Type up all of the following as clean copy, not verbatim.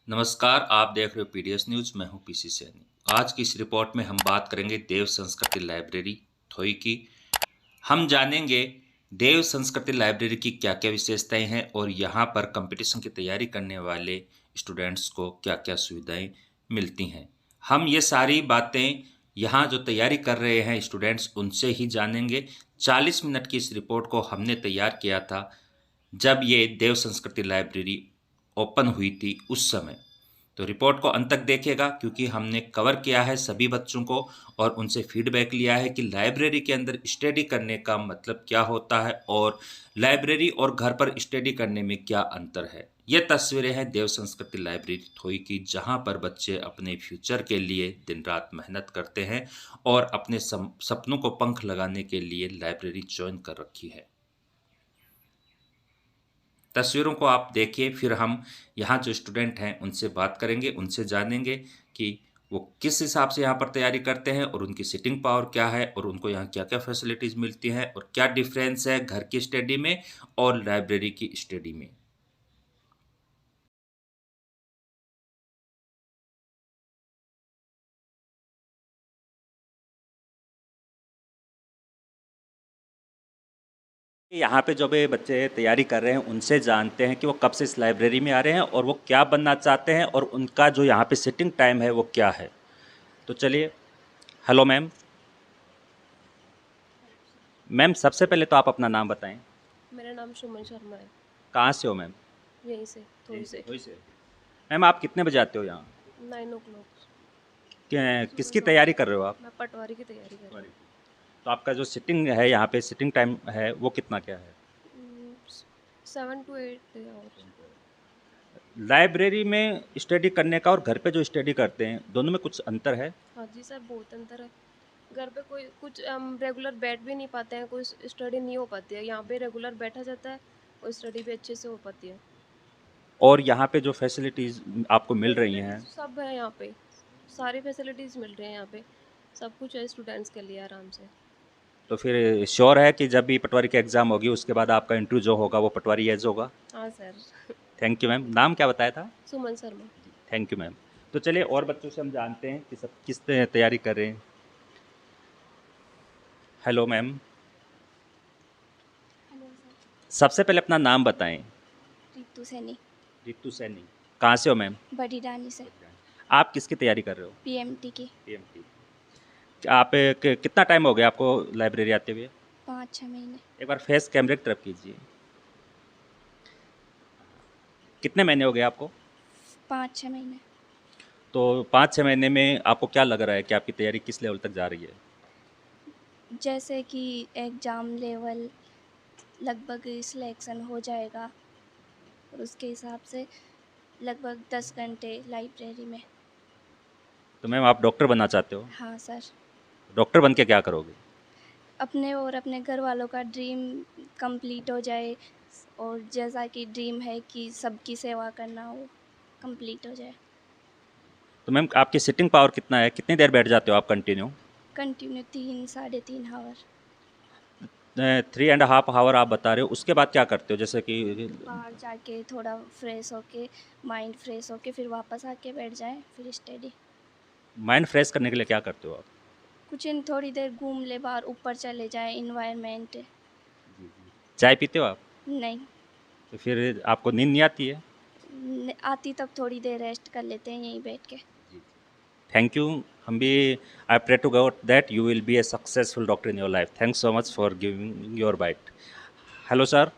नमस्कार, आप देख रहे हो पीडीएस न्यूज़। मैं हूं पीसी सैनी। आज की इस रिपोर्ट में हम बात करेंगे देव संस्कृति लाइब्रेरी थोई की। हम जानेंगे देव संस्कृति लाइब्रेरी की क्या-क्या विशेषताएं हैं और यहां पर कंपटीशन की तैयारी करने वाले स्टूडेंट्स को क्या-क्या सुविधाएं मिलती हैं। हम ये सारी बातें यहां जो तैयारी कर रहे हैं स्टूडेंट्स उनसे ही जानेंगे। 40 मिनट की इस रिपोर्ट को हमने तैयार किया था जब ये देव संस्कृति लाइब्रेरी ओपन हुई थी उस समय। तो रिपोर्ट को अंत तक देखिएगा क्योंकि हमने कवर किया है सभी बच्चों को और उनसे फीडबैक लिया है कि लाइब्रेरी के अंदर स्टडी करने का मतलब क्या होता है और लाइब्रेरी और घर पर स्टडी करने में क्या अंतर है। ये तस्वीरें हैं देव संस्कृति लाइब्रेरी थोई की, जहां पर बच्चे अपने फ्यूचर के लिए दिन रात मेहनत करते हैं और अपने सपनों को पंख लगाने के लिए लाइब्रेरी ज्वाइन कर रखी है। तस्वीरों को आप देखिए, फिर हम यहाँ जो स्टूडेंट हैं उनसे बात करेंगे, उनसे जानेंगे कि वो किस हिसाब से यहाँ पर तैयारी करते हैं और उनकी सिटिंग पावर क्या है और उनको यहाँ क्या-क्या फैसिलिटीज़ मिलती हैं और क्या डिफरेंस है घर की स्टडी में और लाइब्रेरी की स्टडी में। यहाँ पे जो भी बच्चे तैयारी कर रहे हैं उनसे जानते हैं कि वो कब से इस लाइब्रेरी में आ रहे हैं और वो क्या बनना चाहते हैं और उनका जो यहाँ पे सिटिंग टाइम है वो क्या है। तो चलिए, हेलो मैम। मैम सबसे पहले तो आप अपना नाम बताएं। मेरा नाम सुमन शर्मा है। कहाँ से हो मैम? यहीं से थोड़ी से वही से। मैम आप कितने बजे आते हो यहाँ? 9 o'clock किसकी सुबह 9। तैयारी कर रहे हो आप? मैं पटवारी की तैयारी कर रही तो आपका जो सिटिंग है यहाँ पे सिटिंग टाइम है वो कितना क्या है? हूँ। 7 to 8 आवर्स। लाइब्रेरी में स्टडी करने का और घर पे जो स्टडी करते हैं दोनों में कुछ अंतर है? हाँ जी सर, बहुत अंतर है। घर पे कोई कुछ हम रेगुलर बैठ भी नहीं पाते हैं, कोई स्टडी नहीं हो पाती है। यहाँ पे रेगुलर बैठा जाता है और स्टडी भी अच्छे से हो पाती है। और यहाँ पे जो फैसिलिटीज़ आपको मिल रही फैसिलिटीज़ हैं सब है यहाँ पे, सारी फैसिलिटीज़ मिल रही हैं यहाँ पे। सब कुछ है स्टूडेंट्स के लिए आराम से। तो फिर श्योर है कि जब भी पटवारी की एग्ज़ाम होगी उसके बाद आपका इंटरव्यू जो होगा वो पटवारी एज होगा? हाँ सर। Thank you ma'am. नाम क्या बताया था? Suman Sharma. Thank you ma'am. तो चलिए और बच्चों से हम जानते हैं कि सब किस तैयारी कर रहे हैं। Hello ma'am. Hello sir. सबसे पहले अपना नाम बताएं। रितु सैनी। रितु सैनी। कहाँ से हो मैम? बड़ी रानी से। आप किसकी तैयारी कर रहे हो? पीएमटी की। पीएमटी। आप कितना टाइम हो गया आपको लाइब्रेरी आते हुए? 5-6 महीने। एक बार फेस कैमरे की तरफ कीजिए। कितने महीने हो गए आपको? 5-6 महीने। तो 5-6 महीने में आपको क्या लग रहा है कि आपकी तैयारी किस लेवल तक जा रही है? जैसे कि एग्ज़ाम लेवल लगभग सिलेक्शन हो जाएगा और उसके हिसाब से लगभग 10 घंटे लाइब्रेरी में। तो मैम आप डॉक्टर बनना चाहते हो? हाँ सर। डॉक्टर बन के क्या करोगे? अपने और अपने घर वालों का ड्रीम कंप्लीट हो जाए और जैसा कि ड्रीम है कि सबकी सेवा करना वो कंप्लीट हो जाए। तो मैम आपकी सिटिंग पावर कितना है? कितनी देर बैठ जाते हो आप कंटिन्यू? Continue 3-3.5 our. 3.5 आवर आप बता रहे हो, उसके बाद क्या करते हो? जैसे कि बाहर जाके थोड़ा फ्रेश होके माइंड फ्रेश होके फिर वापस आके बैठ जाएं फिर स्टडी। माइंड फ्रेश करने के लिए क्या करते हो आप? कुछ इन थोड़ी देर घूम ले बाहर ऊपर चले जाएं इन्वायरमेंट। चाय पीते हो आप? नहीं। तो फिर आपको नींद नहीं आती है? आती तब थोड़ी देर रेस्ट कर लेते हैं यहीं बैठ के। Thank you. हम भी I pray to God that you will be a successful doctor in your life. Thanks so much for giving your bite. Hello sir.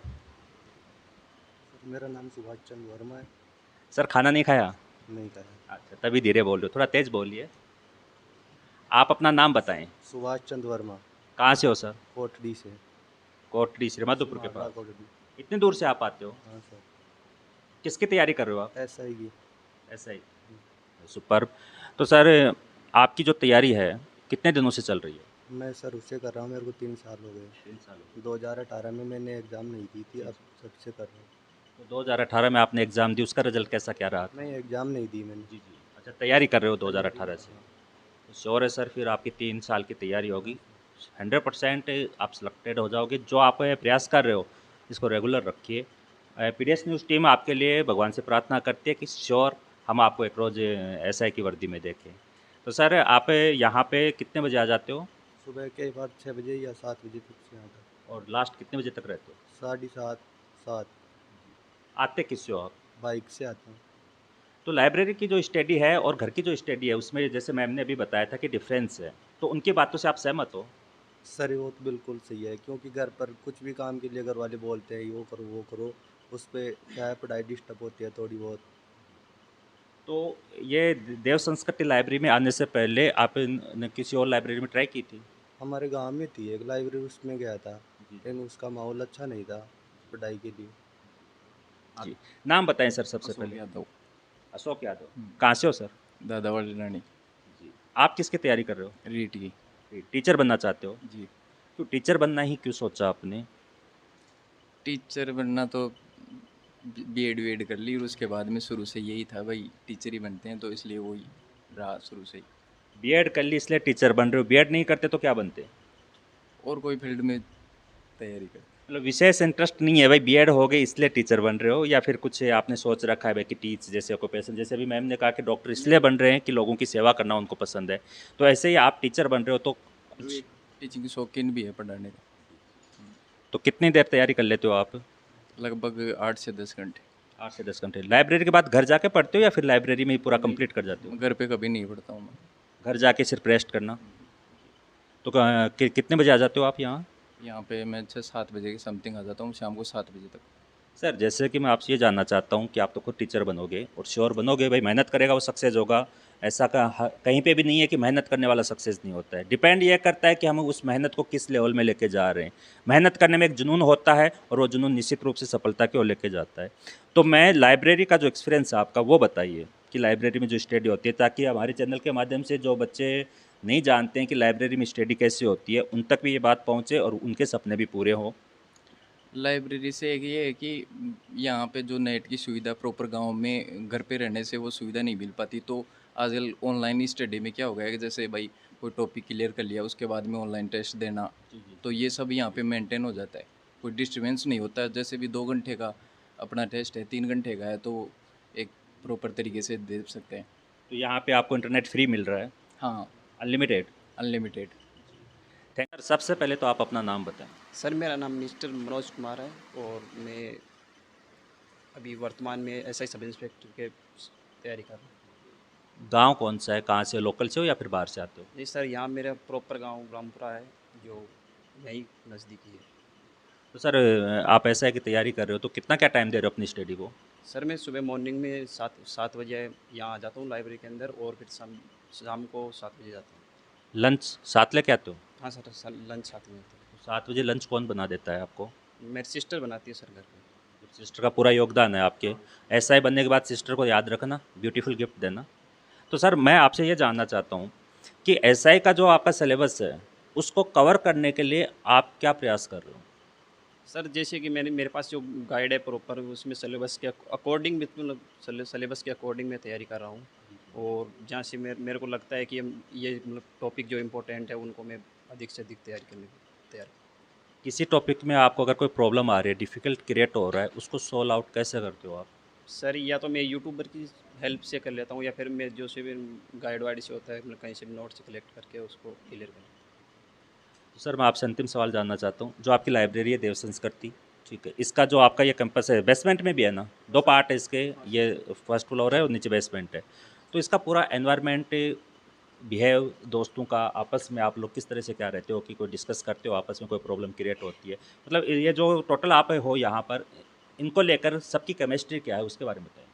मेरा नाम सुभाष चंद्र वर्मा है। सर खाना नहीं खाया? नहीं कहा। अच्छा, तभी धीरे बोल रहे हो, थोड़ा तेज बोलिए। आप अपना नाम बताएं। सुभाष चंद्र वर्मा। कहाँ से हो सर? कोटड़ी से। कोटड़ी श्रीमधुपुर के मालवा पास। कोटड़ी। इतनी दूर से आप आते हो? हाँ सर। किसकी तैयारी कर रहे हो आप? ऐसा ही की। ऐसा ही। सुपर। तो सर आपकी जो तैयारी है कितने दिनों से चल रही है? मैं सर उससे कर रहा हूँ, मेरे को 3 साल हो गए। 3 साल हो 2018 में मैंने एग्ज़ाम नहीं दी थी, अब सबसे कर रहा हूँ। गए। तो 2018 में आपने एग्ज़ाम दी, उसका रिजल्ट कैसा क्या रहा था? नहीं, एग्ज़ाम नहीं दी मैंने। जी जी। अच्छा, तैयारी कर रहे हो 2018 से? तो श्योर है सर, फिर आपकी 3 साल की तैयारी होगी, 100% आप सिलेक्टेड हो जाओगे। जो आप प्रयास कर रहे हो इसको रेगुलर रखिए। पीडीएस न्यूज़ टीम आपके लिए भगवान से प्रार्थना करती है कि श्योर हम आपको एक रोज़ एसआई की वर्दी में देखें। तो सर आप यहाँ पे कितने बजे आ जाते हो सुबह के बाद 6 बजे या 7 बजे तक से यहाँ तक। और लास्ट कितने बजे तक रहते हो? 7:30 7 आते किससे हो आप? बाइक से आता हूँ। तो लाइब्रेरी की जो स्टडी है और घर की जो स्टडी है उसमें जैसे मैम ने अभी बताया था कि डिफरेंस है, तो उनकी बातों से आप सहमत हो? सर वो तो बिल्कुल सही है, क्योंकि घर पर कुछ भी काम के लिए घर वाले बोलते हैं ये करो वो करो, उस पे क्या है पढ़ाई डिस्टर्ब होती है थोड़ी बहुत। तो ये देव संस्कृति लाइब्रेरी में आने से पहले आपने किसी और लाइब्रेरी में ट्राई की थी? हमारे गांव में थी एक लाइब्रेरी, उसमें गया था, जी। लेकिन उसका माहौल अच्छा नहीं था पढ़ाई के लिए। जी, नाम बताएं सर सबसे अशोक पहले। यादव। अशोक यादव। कहाँ से हो सर? दादावाड़ी रानी। जी। आप किसकी तैयारी कर रहे हो? रीट की। टीचर बनना चाहते हो? जी। तो टीचर बनना ही क्यों सोचा आपने? टीचर बनना तो बीएड वीएड कर ली और उसके बाद में शुरू से यही था भाई टीचर ही बनते हैं, तो इसलिए वही रहा शुरू से ही। बीएड कर ली इसलिए टीचर बन रहे हो, बीएड नहीं करते तो क्या बनते? और कोई फील्ड में तैयारी कर। मतलब विशेष इंटरेस्ट नहीं है भाई, बीएड हो गई इसलिए टीचर बन रहे हो, या फिर कुछ आपने सोच रखा है भाई कि टीच जैसे ऑक्यूपेशन, जैसे अभी मैम ने कहा कि डॉक्टर इसलिए बन रहे हैं कि लोगों की सेवा करना उनको पसंद है, तो ऐसे ही आप टीचर बन रहे हो तो कुछ, टीचिंग की शौकीन भी है पढ़ाने का। तो कितनी देर तैयारी कर लेते हो आप? लगभग 8 से 10 घंटे। 8 से 10 घंटे। लाइब्रेरी के बाद घर जाके पढ़ते हो या फिर लाइब्रेरी में ही पूरा कंप्लीट कर जाते हो? घर पे कभी नहीं पढ़ता हूँ मैं। घर जाके सिर्फ रेस्ट करना। तो कितने बजे आ जाते हो आप यहाँ? यहाँ पे मैं 6-7 बजे के समथिंग आ जाता हूँ, शाम को 7 बजे तक। सर जैसे कि मैं आपसे ये जानना चाहता हूँ कि आप तो खुद टीचर बनोगे और श्योर बनोगे भाई, मेहनत करेगा वो सक्सेस होगा, ऐसा कहीं पे भी नहीं है कि मेहनत करने वाला सक्सेस नहीं होता है। डिपेंड ये करता है कि हम उस मेहनत को किस लेवल में लेके जा रहे हैं। मेहनत करने में एक जुनून होता है और वो जुनून निश्चित रूप से सफलता की ओर लेके जाता है। तो मैं लाइब्रेरी का जो एक्सपीरियंस है आपका वो बताइए कि लाइब्रेरी में जो स्टडी होती है, ताकि हमारे चैनल के माध्यम से जो बच्चे नहीं जानते हैं कि लाइब्रेरी में स्टडी कैसे होती है उन तक भी ये बात पहुँचे और उनके सपने भी पूरे हों। लाइब्रेरी से एक ये है कि यहाँ पे जो नेट की सुविधा प्रॉपर गांव में घर पे रहने से वो सुविधा नहीं मिल पाती, तो आजकल ऑनलाइन स्टडी में क्या हो गया है कि जैसे भाई कोई टॉपिक क्लियर कर लिया उसके बाद में ऑनलाइन टेस्ट देना, तो ये सब यहाँ पे मेंटेन हो जाता है, कोई डिस्टर्बेंस नहीं होता। जैसे भी 2 घंटे का अपना टेस्ट है, 3 घंटे का है, तो एक प्रॉपर तरीके से दे सकते हैं। तो यहाँ पे आपको इंटरनेट फ्री मिल रहा है? हाँ, अनलिमिटेड? अनलिमिटेड। Thank you. सबसे पहले तो आप अपना नाम बताएं। सर मेरा नाम मिस्टर मनोज कुमार है और मैं अभी वर्तमान में एसआई सब इंस्पेक्टर के तैयारी कर रहा हूँ। गांव कौन सा है, कहाँ से, लोकल से हो या फिर बाहर से आते हो? जी सर, यहाँ मेरा प्रॉपर गांव रामपुरा है जो यहीं नज़दीकी है। तो सर आप ऐसा है कि तैयारी कर रहे हो तो कितना क्या टाइम दे रहे हो अपनी स्टडी को? सर मैं सुबह मॉर्निंग में 7 बजे यहाँ आ जाता हूँ लाइब्रेरी के अंदर और फिर शाम को 7 बजे जाता हूँ। लंच साथ लेके आते हो? हाँ सर, लंच साथ में होता तो 7 बजे लंच कौन बना देता है आपको? है। मेरी सिस्टर बनाती है सर घर पे। सिस्टर का पूरा योगदान है आपके। ऐसा ही बनने के बाद सिस्टर को याद रखना, ब्यूटीफुल गिफ्ट देना। तो सर मैं आपसे ये जानना चाहता हूँ कि एसआई का जो आपका सिलेबस है उसको कवर करने के लिए आप क्या प्रयास कर रहे हो? सर जैसे कि मेरे पास जो गाइड है प्रॉपर, उसमें सिलेबस के अकॉर्डिंग, मतलब सिलेबस के अकॉर्डिंग मैं तैयारी कर रहा हूँ। और जहाँ से मेरे को लगता है कि ये मतलब टॉपिक जो इम्पोर्टेंट है उनको मैं अधिक से अधिक तैयारी करने की तैयार। किसी टॉपिक में आपको अगर कोई प्रॉब्लम आ रही है, डिफ़िकल्ट क्रिएट हो रहा है, उसको सॉल्व आउट कैसे करते हो आप? सर या तो मैं यूट्यूबर की हेल्प से कर लेता हूँ या फिर मैं जो से भी गाइड वाइड से होता है, मतलब कहीं से भी नोट्स कलेक्ट करके उसको क्लियर कर। तो सर मैं आपसे अंतिम सवाल जानना चाहता हूँ, जो आपकी लाइब्रेरी है देव संस्कृति, ठीक है, इसका जो आपका ये कैंपस है बेसमेंट में भी है ना? 2 पार्ट है इसके, ये फर्स्ट फ्लोर है और नीचे बेसमेंट है। तो इसका पूरा एनवायरनमेंट, बिहेव, दोस्तों का आपस में आप लोग किस तरह से क्या रहते हो कि कोई डिस्कस करते हो आपस में, कोई प्रॉब्लम क्रिएट होती है, मतलब ये जो टोटल आप हो यहाँ पर, इनको लेकर सबकी केमिस्ट्री क्या है उसके बारे में बताएं।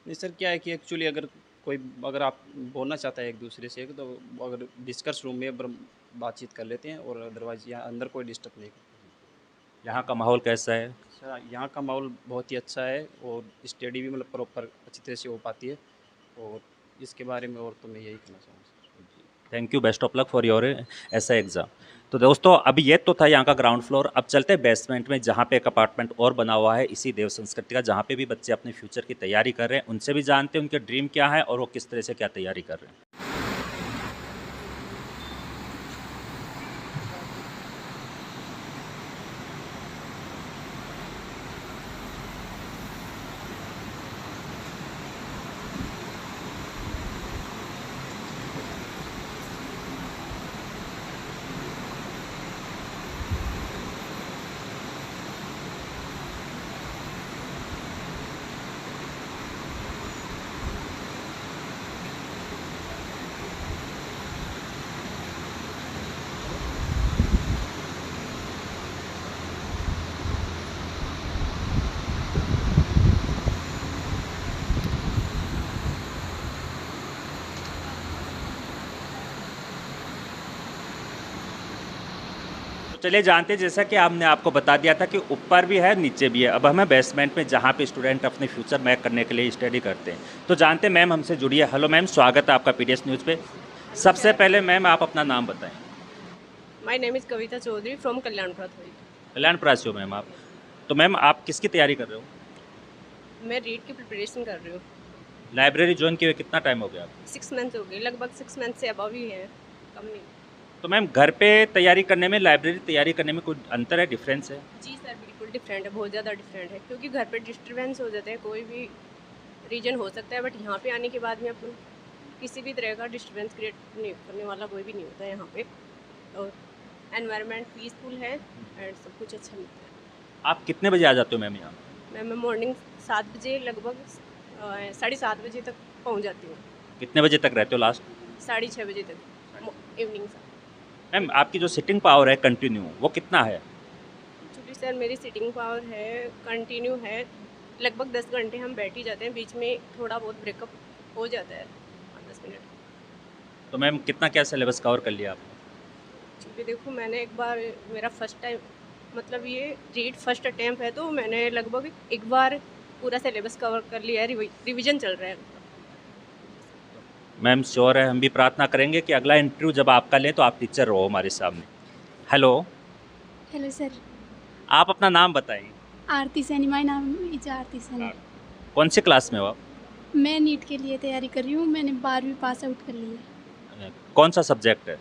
नहीं सर, क्या है कि एक्चुअली अगर आप बोलना चाहता है एक दूसरे से तो अगर डिस्कस रूम में बातचीत कर लेते हैं, और अदरवाइज़ यहाँ अंदर कोई डिस्टर्ब नहीं करता। यहाँ का माहौल कैसा है? सर यहाँ का माहौल बहुत ही अच्छा है और स्टडी भी मतलब प्रॉपर अच्छी तरह से हो पाती है, और इसके बारे में और तो मैं यही कहना चाहूँगा। Thank you, best of luck for your ऐसा एग्ज़ाम। तो दोस्तों अभी ये तो था यहाँ का ग्राउंड फ्लोर, अब चलते हैं बेसमेंट में जहाँ पे एक अपार्टमेंट और बना हुआ है इसी देव संस्कृति का, जहाँ पे भी बच्चे अपने फ्यूचर की तैयारी कर रहे हैं, उनसे भी जानते हैं उनके ड्रीम क्या है और वो किस तरह से क्या तैयारी कर रहे हैं। चलिए जानते हैं, जैसा कि हमने आपको बता दिया था कि ऊपर भी है नीचे भी है। अब हमें बेसमेंट में जहाँ पे स्टूडेंट अपने फ्यूचर मैक करने के लिए स्टडी करते हैं। तो जानते हैं मैम हमसे जुड़ी है। हेलो मैम, स्वागत है आपका पीडीएस न्यूज़ पे। सबसे पहले मैम आप अपना नाम बताएं। My name is Kavita Chaudhary from Kalyanpura थोड़ी। कल्याणपुरा से हो मैम आप। तो मैम आप किसकी तैयारी कर रहे हो? मैं रीड की प्रिपरेशन कर रही हूँ। लाइब्रेरी ज्वाइन किए हुए कितना टाइम हो गया? 6 मंथ हो गए, लगभग 6 मंथ से अबव ही है, कम नहीं। तो मैम घर पे तैयारी करने में लाइब्रेरी तैयारी करने में कोई अंतर है, डिफरेंस है? जी सर, बिल्कुल डिफरेंट है, बहुत ज़्यादा डिफरेंट है, क्योंकि घर पे डिस्टर्बेंस हो जाते हैं, कोई भी रीजन हो सकता है, बट यहाँ पे आने के बाद में अपन किसी भी तरह का डिस्टर्बेंस क्रिएट नहीं करने वाला कोई भी नहीं होता है यहाँ पे। और एनवायरनमेंट पीसफुल है एंड सब कुछ अच्छा मिलता है। आप कितने बजे आ जाते हो मैम यहाँ? मैं मॉर्निंग 7 बजे लगभग 7:30 बजे तक पहुँच जाती हूँ। कितने बजे तक रहते हो लास्ट? 6:30 बजे तक इवनिंग से। मैम आपकी जो सिटिंग पावर है कंटिन्यू, वो कितना है? एक्चुअली सर मेरी सिटिंग पावर है कंटिन्यू है, लगभग 10 घंटे हम बैठ ही जाते हैं, बीच में थोड़ा बहुत ब्रेकअप हो जाता है 10 मिनट। तो मैम कितना क्या सिलेबस कवर कर लिया आपने? क्योंकि देखो मैंने एक बार, मेरा फर्स्ट टाइम मतलब ये रीड फर्स्ट अटैम्प्ट है, तो मैंने लगभग एक बार पूरा सिलेबस कवर कर लिया है, रिवीजन चल रहा है। मैम श्योर है, हम भी प्रार्थना करेंगे कि अगला इंटरव्यू जब आपका लें तो आप टीचर रहो हमारे सामने। हेलो, हेलो सर, आप अपना नाम बताएं। आरती सैनी, माय नाम इज आरती सैनी। कौन सी क्लास में हो आप? मैं नीट के लिए तैयारी कर रही हूँ, मैंने 12वीं पास आउट कर ली है, कौन सा सब्जेक्ट है?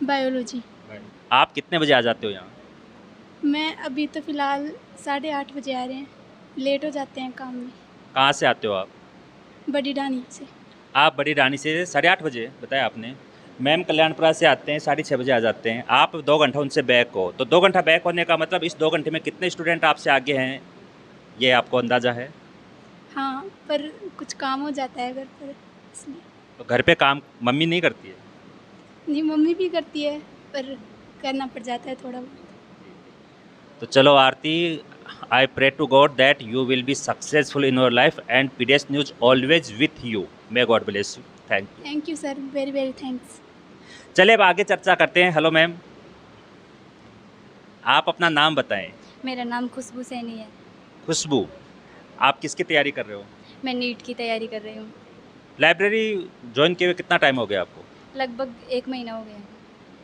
बायोलॉजी। आप कितने बजे आ जाते हो यहाँ? मैं अभी तो फ़िलहाल 8:30 बजे आ रहे हैं, लेट हो जाते हैं काम में। कहाँ से आते हो आप? बड़ी डानी से। आप बड़ी रानी से 8:30 बजे बताया आपने। मैम कल्याणपुरा से आते हैं 6:30 बजे आ जाते हैं। आप 2 घंटा उनसे बैक हो, तो 2 घंटा बैक होने का मतलब इस 2 घंटे में कितने स्टूडेंट आपसे आगे हैं, ये आपको अंदाज़ा है? हाँ, पर कुछ काम हो जाता है घर पर, इसलिए। तो घर पे काम मम्मी नहीं करती है? नहीं, मम्मी भी करती है, पर करना पड़ जाता है थोड़ा बहुत। तो चलो Aarti, I pray to God that you will be successful in your life and PDS news always with you. May God bless you. Thank you sir, very very thanks. चलिए अब आगे चर्चा करते हैं। हेलो मैम, आप अपना नाम बताएं। मेरा नाम खुशबू सैनी है। खुशबू, आप किसकी तैयारी कर रहे हो? मैं नीट की तैयारी कर रही हूँ। लाइब्रेरी ज्वाइन किए हुए कितना टाइम हो गया आपको? लगभग 1 महीना हो गया।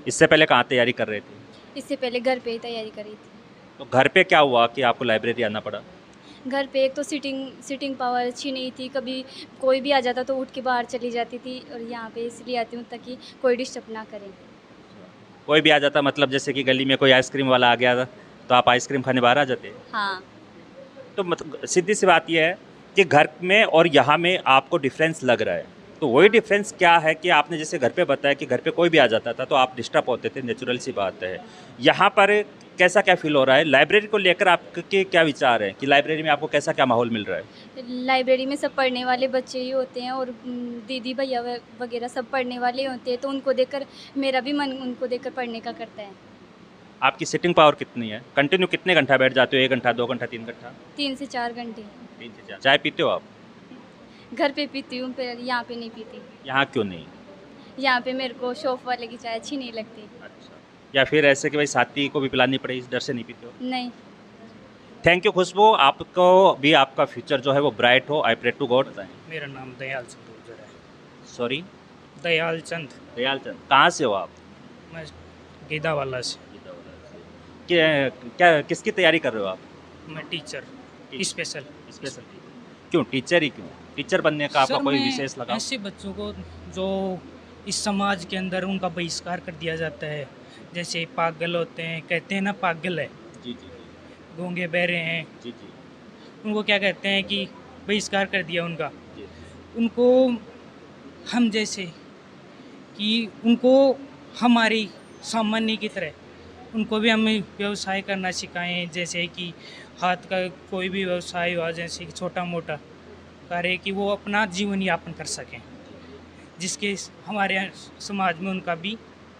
इससे पहले कहाँ तैयारी कर रहे थे? इससे पहले घर पे ही तैयारी करी थी। तो घर पे क्या हुआ कि आपको लाइब्रेरी आना पड़ा? घर पे एक तो सिटिंग पावर अच्छी नहीं थी, कभी कोई भी आ जाता तो उठ के बाहर चली जाती थी, और यहाँ पे इसलिए आती हूँ ताकि कोई डिस्टर्ब ना करे। कोई भी आ जाता मतलब जैसे कि गली में कोई आइसक्रीम वाला आ गया था तो आप आइसक्रीम खाने बाहर आ जाते? हाँ। तो मतलब सीधी सी बात यह है कि घर में और यहाँ में आपको डिफरेंस लग रहा है। तो वही डिफरेंस क्या है कि आपने जैसे घर पे बताया कि घर पे कोई भी आ जाता था तो आप डिस्टर्ब होते थे, नेचुरल सी बात है। यहाँ पर कैसा क्या फील हो रहा है? लाइब्रेरी को लेकर आपके क्या विचार हैं कि लाइब्रेरी में आपको कैसा क्या माहौल मिल रहा है? लाइब्रेरी में सब पढ़ने वाले बच्चे ही होते हैं, और दीदी भैया वगैरह सब पढ़ने वाले होते हैं, तो उनको देखकर मेरा भी मन उनको देखकर पढ़ने का करता है। आपकी सिटिंग पावर कितनी है? कंटिन्यू कितने घंटा बैठ जाते हो? 1 घंटा, 2 घंटा, 3 घंटा? 3 से 4 घंटे। 3 से 4। चाय पीते हो आप? घर पे पीती हूँ, पर यहाँ पे नहीं पीती। यहाँ क्यों नहीं? यहाँ पे मेरे को शॉप वाले की चाय अच्छी नहीं लगती। अच्छा, या फिर ऐसे कि भाई साथी को भी पिलानी पड़े इस डर से नहीं पीते हो? नहीं। थैंक यू खुशबू, आपको भी आपका फ्यूचर जो है वो ब्राइट हो। I pray to God. मेरा नाम दयाल चंद गुर्जर है। सॉरी? दयाल चंद। दयाल चंद, कहाँ से हो आप? मैं गीदावाला से। क्या किसकी तैयारी कर रहे हो आप? मैं टीचर स्पेशल। क्यों टीचर ही क्यों? टीचर बनने का आपका कोई विशेष लगा? ऐसे बच्चों को जो इस समाज के अंदर उनका बहिष्कार कर दिया जाता है, जैसे पागल होते हैं, कहते हैं ना पागल है, जी जी गूंगे बहरे हैं, जी जी, उनको क्या कहते हैं कि बहिष्कार कर दिया उनका। जी। उनको हम जैसे कि उनको हमारी सामान्य की तरह उनको भी हमें व्यवसाय करना सिखाएं, जैसे कि हाथ का कोई भी व्यवसाय हुआ, जैसे कि छोटा मोटा कार्य, कि वो अपना जीवन यापन कर सकें, जिसके हमारे समाज में उनका भी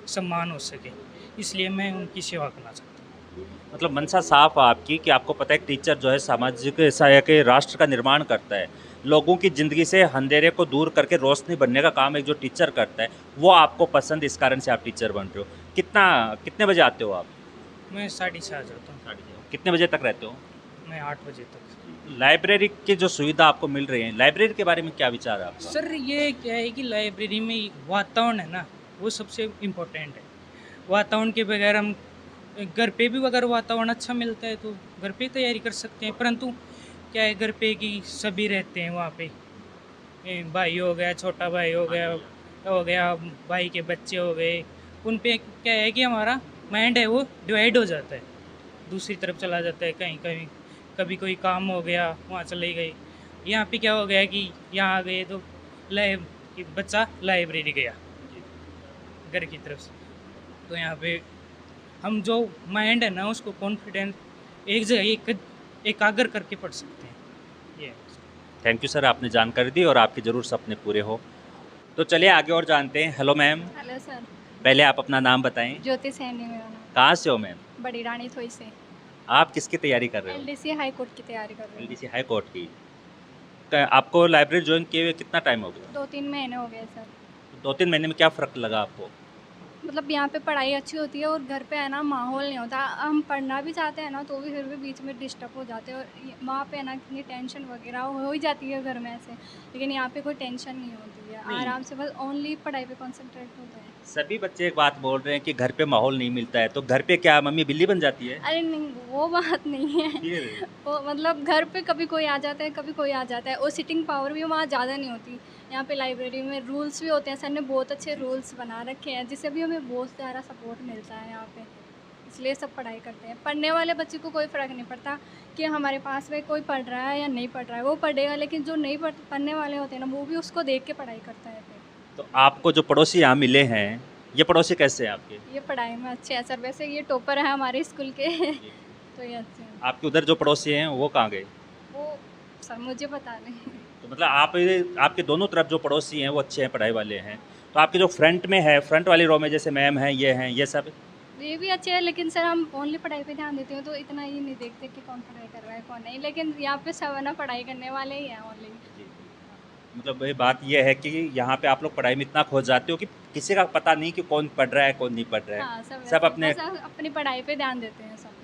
सम्मान हो सके। इसलिए मैं उनकी सेवा करना चाहता हूँ। मतलब मनसा साफ है आपकी कि आपको पता है टीचर जो है सामाजिक के राष्ट्र का निर्माण करता है, लोगों की ज़िंदगी से अंधेरे को दूर करके रोशनी बनने का काम एक जो टीचर करता है वो आपको पसंद, इस कारण से आप टीचर बन रहे हो। कितने बजे आते हो आप? मैं 6:30 आ जाता हूँ। कितने बजे तक रहते हो? मैं 8 बजे तक। लाइब्रेरी की जो सुविधा आपको मिल रही है, लाइब्रेरी के बारे में क्या विचार है आपका? सर ये क्या है कि लाइब्रेरी में वातावरण है ना, वो सबसे इम्पोर्टेंट है। वातावरण के बगैर हम घर पे भी अगर वातावरण अच्छा मिलता है तो घर पे तैयारी कर सकते हैं, परंतु क्या है घर पे कि सभी रहते हैं वहाँ पे। भाई हो गया, छोटा भाई हो गया, भाई के बच्चे हो गए, उन पे क्या है कि हमारा माइंड है वो डिवाइड हो जाता है, दूसरी तरफ चला जाता है। कहीं कहीं कभी कोई काम हो गया वहाँ चले गए। यहाँ पे क्या हो गया कि यहाँ आ गए तो बच्चा लाइब्रेरी गया घर की तरफ से, तो यहाँ पे हम जो माइंड है ना उसको कॉन्फिडेंट एक जगह एकाग्र करके पढ़ सकते हैं। ये थैंक यू सर, आपने जानकारी दी और आपके ज़रूर सपने पूरे हो। तो चलिए आगे और जानते हैं। हेलो मैम, हेलो सर, पहले आप अपना नाम बताएं। ज्योति सैनी मेरा नाम। कहाँ से हो मैम? बड़ी रानी थोई से। आप किसकी तैयारी कर रहे हो? एलडीसी हाई कोर्ट की तैयारी कर रही एलडीसी हाई कोर्ट की। आपको लाइब्रेरी ज्वाइन किए हुए कितना टाइम हो गया? हूँ। 2-3 महीने हो गए सर। 2-3 महीने में क्या फ़र्क लगा आपको? मतलब यहाँ पे पढ़ाई अच्छी होती है और घर पे है ना माहौल नहीं होता। हम पढ़ना भी चाहते हैं ना तो भी फिर भी बीच में डिस्टर्ब हो जाते हैं, और वहाँ पे है ना कितनी टेंशन वगैरह हो ही जाती है घर में ऐसे, लेकिन यहाँ पे कोई टेंशन नहीं होती है। नहीं। आराम से बस ओनली पढ़ाई पे कंसंट्रेट होता है। सभी बच्चे एक बात बोल रहे हैं कि घर पे माहौल नहीं मिलता है, तो घर पे क्या मम्मी बिल्ली बन जाती है? अरे नहीं, वो बात नहीं है। फिर वो मतलब घर पे कभी कोई आ जाता है, कभी कोई आ जाता है, और सिटिंग पावर भी वहाँ ज़्यादा नहीं होती। यहाँ पे लाइब्रेरी में रूल्स भी होते हैं, सर ने बहुत अच्छे रूल्स बना रखे हैं जिससे भी हमें बहुत सारा सपोर्ट मिलता है यहाँ पे, इसलिए सब पढ़ाई करते हैं। पढ़ने वाले बच्चे को कोई फ़र्क नहीं पड़ता कि हमारे पास में कोई पढ़ रहा है या नहीं पढ़ रहा है, वो पढ़ेगा, लेकिन जो नहीं पढ़ने वाले होते हैं ना वो भी उसको देख के पढ़ाई करता है फिर। तो आपको जो पड़ोसी यहाँ मिले हैं, ये पड़ोसी कैसे हैं आपके? ये पढ़ाई में अच्छे हैं सर, वैसे ये टॉपर है हमारे स्कूल के तो ये अच्छे हैं। आपके उधर जो पड़ोसी हैं वो कहाँ गए? वो सर मुझे पता नहीं। तो मतलब आपके दोनों तरफ जो पड़ोसी हैं वो अच्छे हैं, पढ़ाई वाले हैं। तो आपके जो फ्रंट में है, फ्रंट वाली रो में जैसे मैम हैं, ये सब? ये भी अच्छे हैं, लेकिन सर हम ओनली पढ़ाई पे ध्यान देते हैं तो इतना ही नहीं देखते कि कौन पढ़ाई कर रहा है कौन नहीं, लेकिन यहाँ पे सब है ना पढ़ाई करने वाले ही हैं ओनली। मतलब ये बात ये है कि यहाँ पे आप लोग पढ़ाई में इतना खो जाते हो कि किसी का पता नहीं कि कौन पढ़ रहा है कौन नहीं पढ़ रहा है। हाँ, सब सब अपने अपनी पढ़ाई पे ध्यान देते हैं सब।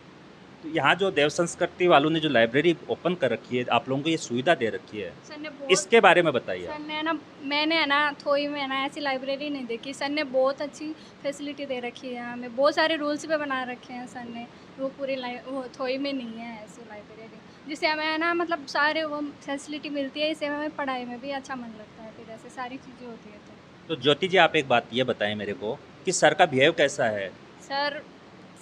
तो यहाँ जो देव संस्कृति वालों ने जो लाइब्रेरी ओपन कर रखी है, आप लोगों को ये सुविधा दे रखी है, सर ने बहुत इसके बारे में बताइए। सर ने ना, मैंने है ना थोई में है ना ऐसी लाइब्रेरी नहीं देखी। सर ने बहुत अच्छी फैसिलिटी दे रखी है हमें, बहुत सारे रूल्स भी बना रखे हैं सर ने। वो पूरी वो थोई में नहीं है ऐसी लाइब्रेरी, जिससे हमें है ना मतलब सारे वो फैसिलिटी मिलती है, इससे हमें पढ़ाई में भी अच्छा मन लगता है, फिर ऐसे सारी चीज़ें होती है। तो ज्योति जी, आप एक बात ये बताएं मेरे को कि सर का बिहेव कैसा है?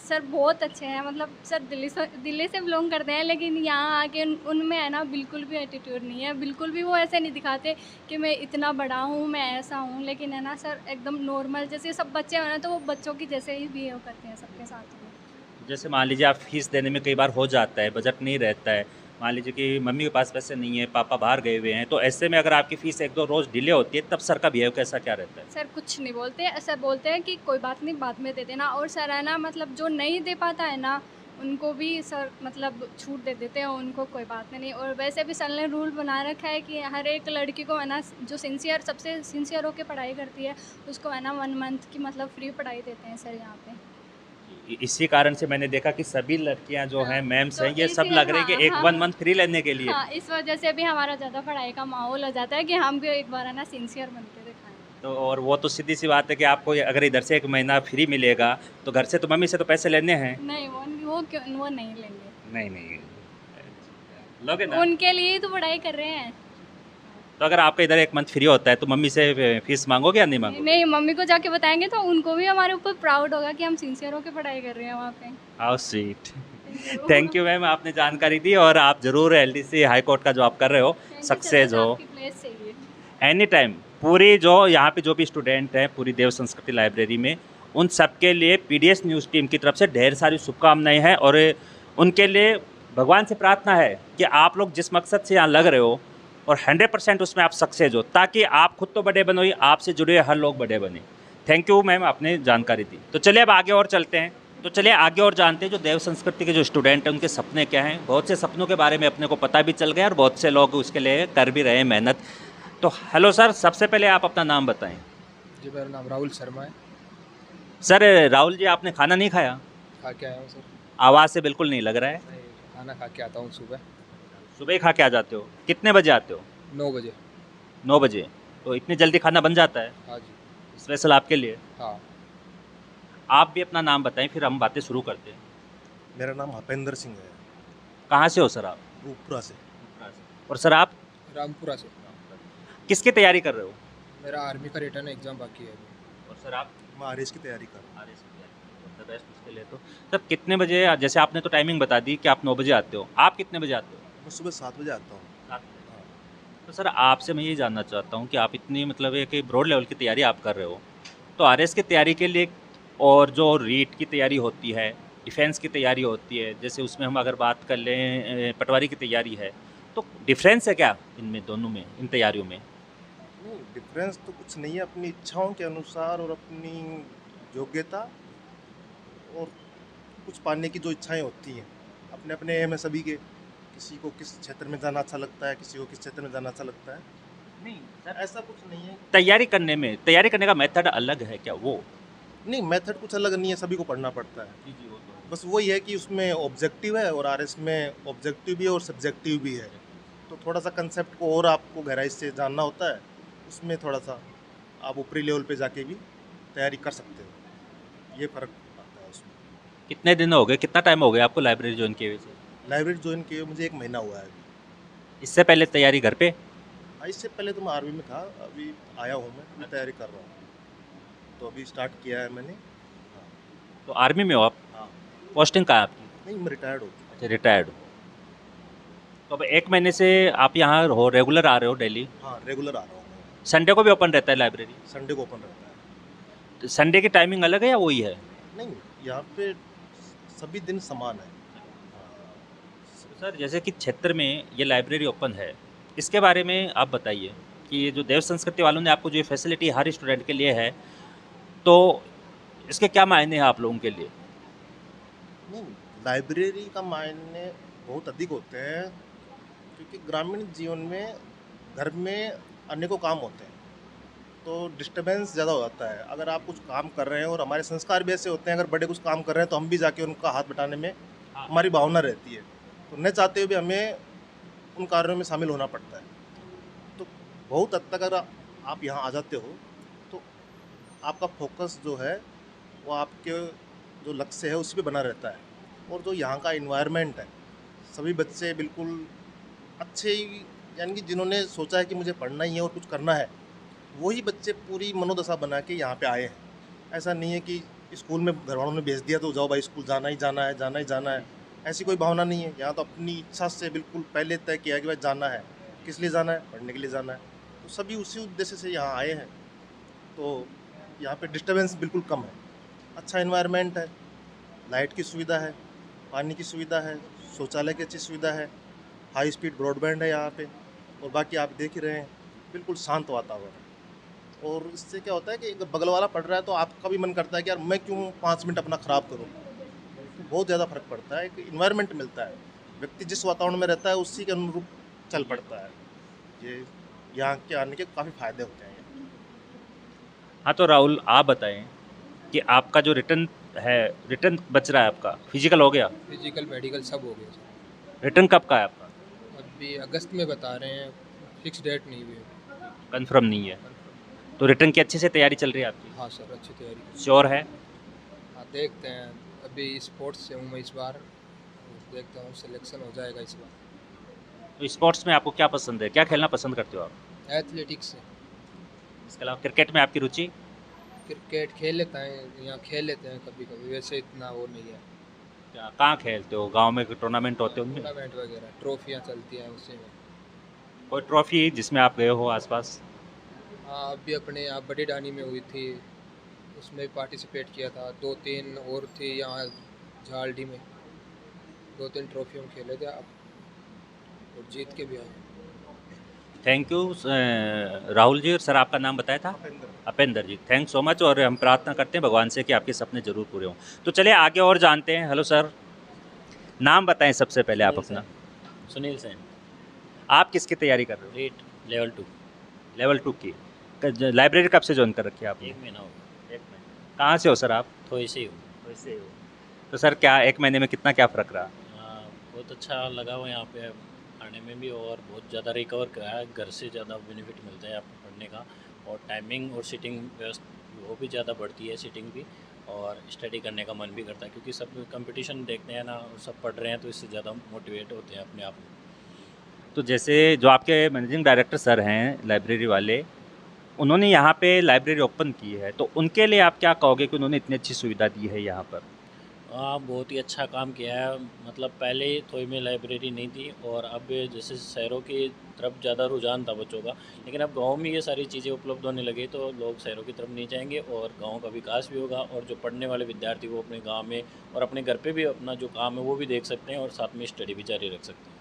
सर बहुत अच्छे हैं, मतलब सर दिल्ली से बिलोंग करते हैं, लेकिन यहाँ आके उनमें है ना बिल्कुल भी एटीट्यूड नहीं है, बिल्कुल भी वो ऐसे नहीं दिखाते कि मैं इतना बड़ा हूँ, मैं ऐसा हूँ, लेकिन है ना सर एकदम नॉर्मल जैसे सब बच्चे हैं ना, तो वो बच्चों की जैसे ही बिहेव करते हैं सबके साथ में। जैसे मान लीजिए आप फीस देने में कई बार हो जाता है, बजट नहीं रहता है, मान लीजिए कि मम्मी के पास पैसे नहीं है, पापा बाहर गए हुए हैं, तो ऐसे में अगर आपकी फ़ीस 1-2 रोज़ डिले होती है, तब सर का बिहेव कैसा क्या रहता है? सर कुछ नहीं बोलते, सर बोलते हैं कि कोई बात नहीं बाद में दे देना, और सर है ना मतलब जो नहीं दे पाता है ना उनको भी सर मतलब छूट दे देते हैं, उनको कोई बात नहीं। और वैसे भी सर ने रूल बना रखा है कि हर एक लड़की को है ना जो सबसे सिंसियर होकर पढ़ाई करती है उसको है ना 1 मंथ की मतलब फ्री पढ़ाई देते हैं सर यहाँ पे। इसी कारण से मैंने देखा कि सभी लड़कियां जो हैं, मैम्स तो हैं, ये सब इसीलिए लग रही है कि एक हाँ, 1 मंथ फ्री लेने के लिए। हाँ, इस वजह से भी हमारा ज़्यादा पढ़ाई का माहौल हो जाता है कि हम भी एक बार है ना सिंसियर बन के दिखाएं। तो और वो तो सीधी सी बात है कि आपको अगर इधर से 1 महीना फ्री मिलेगा तो घर से तो मम्मी से तो पैसे लेने हैं। नहीं वो नहीं लेंगे, नहीं लोगे ना? उनके लिए ही तो पढ़ाई कर रहे हैं। तो अगर आपका इधर 1 मंथ फ्री होता है तो मम्मी से फीस मांगोगे या नहीं मांगोगे? नहीं, मम्मी को जाके बताएंगे तो उनको भी हमारे ऊपर प्राउड होगा कि हम सिंसियर होकर पढ़ाई कर रहे हैं वहाँ पे। How sweet. Thank you ma'am, आपने जानकारी दी, और आप ज़रूर एलडीसी हाई कोर्ट का जो आप कर रहे हो सक्सेस हो। प्लेस चाहिए एनी टाइम। पूरी जो यहाँ पे जो भी स्टूडेंट हैं पूरी देव संस्कृति लाइब्रेरी में, उन सब के लिए पीडीएस न्यूज़ टीम की तरफ से ढेर सारी शुभकामनाएं हैं, और उनके लिए भगवान से प्रार्थना है कि आप लोग जिस मकसद से यहाँ लग रहे हो और 100% उसमें आप सक्सेस हो, ताकि आप खुद तो बड़े बनो ही, आपसे जुड़े हर लोग बड़े बने। थैंक यू मैम, आपने जानकारी दी। तो चलिए अब आगे और चलते हैं। तो चलिए आगे और जानते हैं जो देव संस्कृति के जो स्टूडेंट हैं उनके सपने क्या हैं। बहुत से सपनों के बारे में अपने को पता भी चल गया और बहुत से लोग उसके लिए कर भी रहे हैं मेहनत। तो हेलो सर, सबसे पहले आप अपना नाम बताएं। जी, मेरा नाम राहुल शर्मा है। सर राहुल जी, आपने खाना नहीं खाया? खा के आया हूँ सर। आवाज़ से बिल्कुल नहीं लग रहा है। नहीं, खाना खा के आता हूँ सुबह सुबह ही खा के आ जाते हो? कितने बजे आते हो? 9 बजे। 9 बजे। तो इतनी जल्दी खाना बन जाता है हाँ जी। स्पेशल आपके लिए? हाँ। आप भी अपना नाम बताएं, फिर हम बातें शुरू करते हैं। मेरा नाम हपेंद्र सिंह है, कहाँ से हो सर आप? रूपपुरा से। और सर आप रामपुरा से। किसकी तैयारी कर रहे हो? मेरा आर्मी का रिटर्न एग्ज़ाम बाकी है अभी। और सर आप? मैं आरएस की तैयारी कर रहा हूँ। बेस्ट उसके लिए। तो सर कितने बजे, जैसे आपने तो टाइमिंग बता दी कि आप 9 बजे आते हो, आप कितने बजे आते हो? मैं सुबह 7 बजे आता हूँ। 7 बजे। तो सर आपसे मैं ये जानना चाहता हूँ कि आप इतनी मतलब एक ब्रॉड लेवल की तैयारी आप कर रहे हो, तो आरएस की तैयारी के लिए और जो रीट की तैयारी होती है, डिफेंस की तैयारी होती है, जैसे उसमें हम अगर बात कर लें पटवारी की तैयारी है, तो डिफरेंस है क्या इनमें दोनों में, इन तैयारियों में? नहीं, डिफरेंस तो कुछ नहीं है, अपनी इच्छाओं के अनुसार और अपनी योग्यता और कुछ पाने की जो इच्छाएं होती हैं, अपने अपने एम है सभी के। किसी को किस क्षेत्र में जाना अच्छा लगता है, किसी को किस क्षेत्र में जाना अच्छा लगता है। नहीं सर, ऐसा कुछ नहीं है। तैयारी करने का मेथड अलग है क्या वो? नहीं, मेथड कुछ अलग नहीं है, सभी को पढ़ना पड़ता है। जी वो तो बस वही है कि उसमें ऑब्जेक्टिव है और आरएस में ऑब्जेक्टिव भी है और सब्जेक्टिव भी है। तो थोड़ा सा कंसेप्ट को और आपको गहराई से जानना होता है, उसमें थोड़ा सा आप ऊपरी लेवल पे जाके भी तैयारी कर सकते हो, ये फ़र्क आता है उसमें। कितने दिन हो गए, कितना टाइम हो गया आपको लाइब्रेरी ज्वाइन किए हुए से? लाइब्रेरी ज्वाइन किए मुझे 1 महीना हुआ है अभी। इससे पहले तैयारी घर पे? इससे पहले तो मैं आर्मी में था, अभी आया हूँ मैं तैयारी कर रहा हूँ, तो अभी स्टार्ट किया है मैंने। तो आर्मी में हो आप? हाँ। पोस्टिंग कहाँ है आपकी? नहीं, मैं रिटायर्ड हो। अच्छा, रिटायर्ड हो। तो अब 1 महीने से आप यहाँ हो, रेगुलर आ रहे हो डेली? हाँ, रेगुलर आ रहा हूँ मैं। संडे को भी ओपन रहता है लाइब्रेरी? संडे को ओपन रहता है। तो संडे की टाइमिंग अलग है या वही है? नहीं, यहाँ पे सभी दिन समान है। तो सर जैसे कि क्षेत्र में ये लाइब्रेरी ओपन है, इसके बारे में आप बताइए कि ये जो देव संस्कृति वालों ने आपको जो ये फैसिलिटी हर स्टूडेंट के लिए है, तो इसके क्या मायने हैं आप लोगों के लिए? नहीं, लाइब्रेरी का मायने बहुत अधिक होते हैं, क्योंकि ग्रामीण जीवन में घर में अनेकों काम होते हैं, तो डिस्टर्बेंस ज़्यादा हो जाता है। अगर आप कुछ काम कर रहे हैं और हमारे संस्कार भी ऐसे होते हैं, अगर बड़े कुछ काम कर रहे हैं तो हम भी जाके उनका हाथ बटाने में हमारी भावना रहती है, तो न चाहते हुए भी हमें उन कार्यों में शामिल होना पड़ता है। तो बहुत हद तक अगर आप यहाँ आ जाते हो तो आपका फोकस जो है वो आपके जो लक्ष्य है उसी पे बना रहता है। और जो यहाँ का इन्वायरमेंट है, सभी बच्चे बिल्कुल अच्छे ही, यानी कि जिन्होंने सोचा है कि मुझे पढ़ना ही है और कुछ करना है, वही बच्चे पूरी मनोदशा बना के यहाँ पे आए हैं। ऐसा नहीं है कि स्कूल में घर वालों ने भेज दिया तो जाओ भाई स्कूल जाना ही जाना है, जाना ही जाना है, ऐसी कोई भावना नहीं है। यहाँ तो अपनी इच्छा से बिल्कुल पहले तय किया है कि भाई जाना है। किस लिए जाना है? पढ़ने के लिए जाना है। तो सभी उसी उद्देश्य से यहाँ आए हैं। तो यहाँ पे डिस्टर्बेंस बिल्कुल कम है, अच्छा इन्वायरमेंट है, लाइट की सुविधा है, पानी की सुविधा है, शौचालय की अच्छी सुविधा है, हाई स्पीड ब्रॉडबैंड है यहाँ पे, और बाकी आप देख ही रहे हैं बिल्कुल शांत वातावरण। और इससे क्या होता है कि अगर बगल वाला पढ़ रहा है तो आपका भी मन करता है कि यार मैं क्यों 5 मिनट अपना ख़राब करूँ। तो बहुत ज़्यादा फ़र्क पड़ता है, एक इन्वायरमेंट मिलता है, व्यक्ति जिस वातावरण में रहता है उसी के अनुरूप चल पड़ता है। ये यहाँ के आने के काफ़ी फ़ायदे होते हैं। हाँ, तो राहुल आप बताएं कि आपका जो रिटर्न बच रहा है, आपका फिजिकल हो गया? फिजिकल मेडिकल सब हो गया सर। रिटर्न कब का है आपका? अभी अगस्त में बता रहे हैं, फिक्स डेट नहीं हुई है। कंफर्म नहीं है? तो रिटर्न की अच्छे से तैयारी चल रही है आपकी? हाँ सर, अच्छी तैयारी। श्योर है? हाँ, देखते हैं, अभी स्पोर्ट्स से हूँ मैं इस बार, देखता हूँ सिलेक्शन हो जाएगा इस बार। तो स्पोर्ट्स में आपको क्या पसंद है, क्या खेलना पसंद करते हो आप? एथलेटिक्स से। इसके अलावा क्रिकेट में आपकी रुचि? क्रिकेट खेल लेता है, यहाँ खेल लेते हैं कभी कभी, वैसे इतना वो नहीं है। क्या कहाँ खेलते हो? गांव में टूर्नामेंट होते होंगे? टूर्नामेंट वगैरह, ट्रॉफियाँ चलती हैं उसी में। कोई ट्रॉफी जिसमें आप गए हो आसपास? हाँ, अभी अपने यहाँ बड़ी डानी में हुई थी, उसमें भी पार्टिसिपेट किया था। 2-3 और थी यहाँ झालडी में, 2-3 ट्रॉफियों में खेले थे आप, और जीत के भी आए। Thank you Rahul ji. और सर आपका नाम बताया था? अपेंद्र जी। थैंक्स सो मच, और हम प्रार्थना करते हैं भगवान से कि आपके सपने ज़रूर पूरे हों। तो चलिए आगे और जानते हैं। हेलो सर, नाम बताएं सबसे पहले आप अपना। सुनील सेन। आप किसकी तैयारी कर रहे हो? रीट लेवल 2। लेवल 2 की। लाइब्रेरी कब से ज्वाइन कर रखी है आपने? 1 महीना हो गया। 1 महीना। कहाँ से हो सर आप? थोड़ी सी हूँ। वैसे हो। तो सर क्या 1 महीने में कितना क्या फ़र्क रहा? बहुत अच्छा लगा हुआ यहाँ पे आने में भी, और बहुत ज़्यादा रिकवर करा है। घर से ज़्यादा बेनिफिट मिलता है आपको पढ़ने का, और टाइमिंग और सीटिंग व्यवस्था वो भी ज़्यादा बढ़ती है, सीटिंग भी, और स्टडी करने का मन भी करता है, क्योंकि सब कंपटीशन देखते हैं ना, और सब पढ़ रहे हैं, तो इससे ज़्यादा मोटिवेट होते हैं अपने आप में। तो जैसे जो आपके मैनेजिंग डायरेक्टर सर हैं लाइब्रेरी वाले, उन्होंने यहाँ पे लाइब्रेरी ओपन की है, तो उनके लिए आप क्या कहोगे कि उन्होंने इतनी अच्छी सुविधा दी है यहाँ पर? हाँ, बहुत ही अच्छा काम किया है। मतलब पहले थोई में लाइब्रेरी नहीं थी, और अब जैसे शहरों की तरफ ज़्यादा रुझान था बच्चों का, लेकिन अब गांव में ये सारी चीज़ें उपलब्ध होने लगी, तो लोग शहरों की तरफ नहीं जाएंगे, और गांव का विकास भी होगा, और जो पढ़ने वाले विद्यार्थी वो अपने गांव में और अपने घर पे भी अपना जो काम है वो भी देख सकते हैं, और साथ में स्टडी भी जारी रख सकते हैं।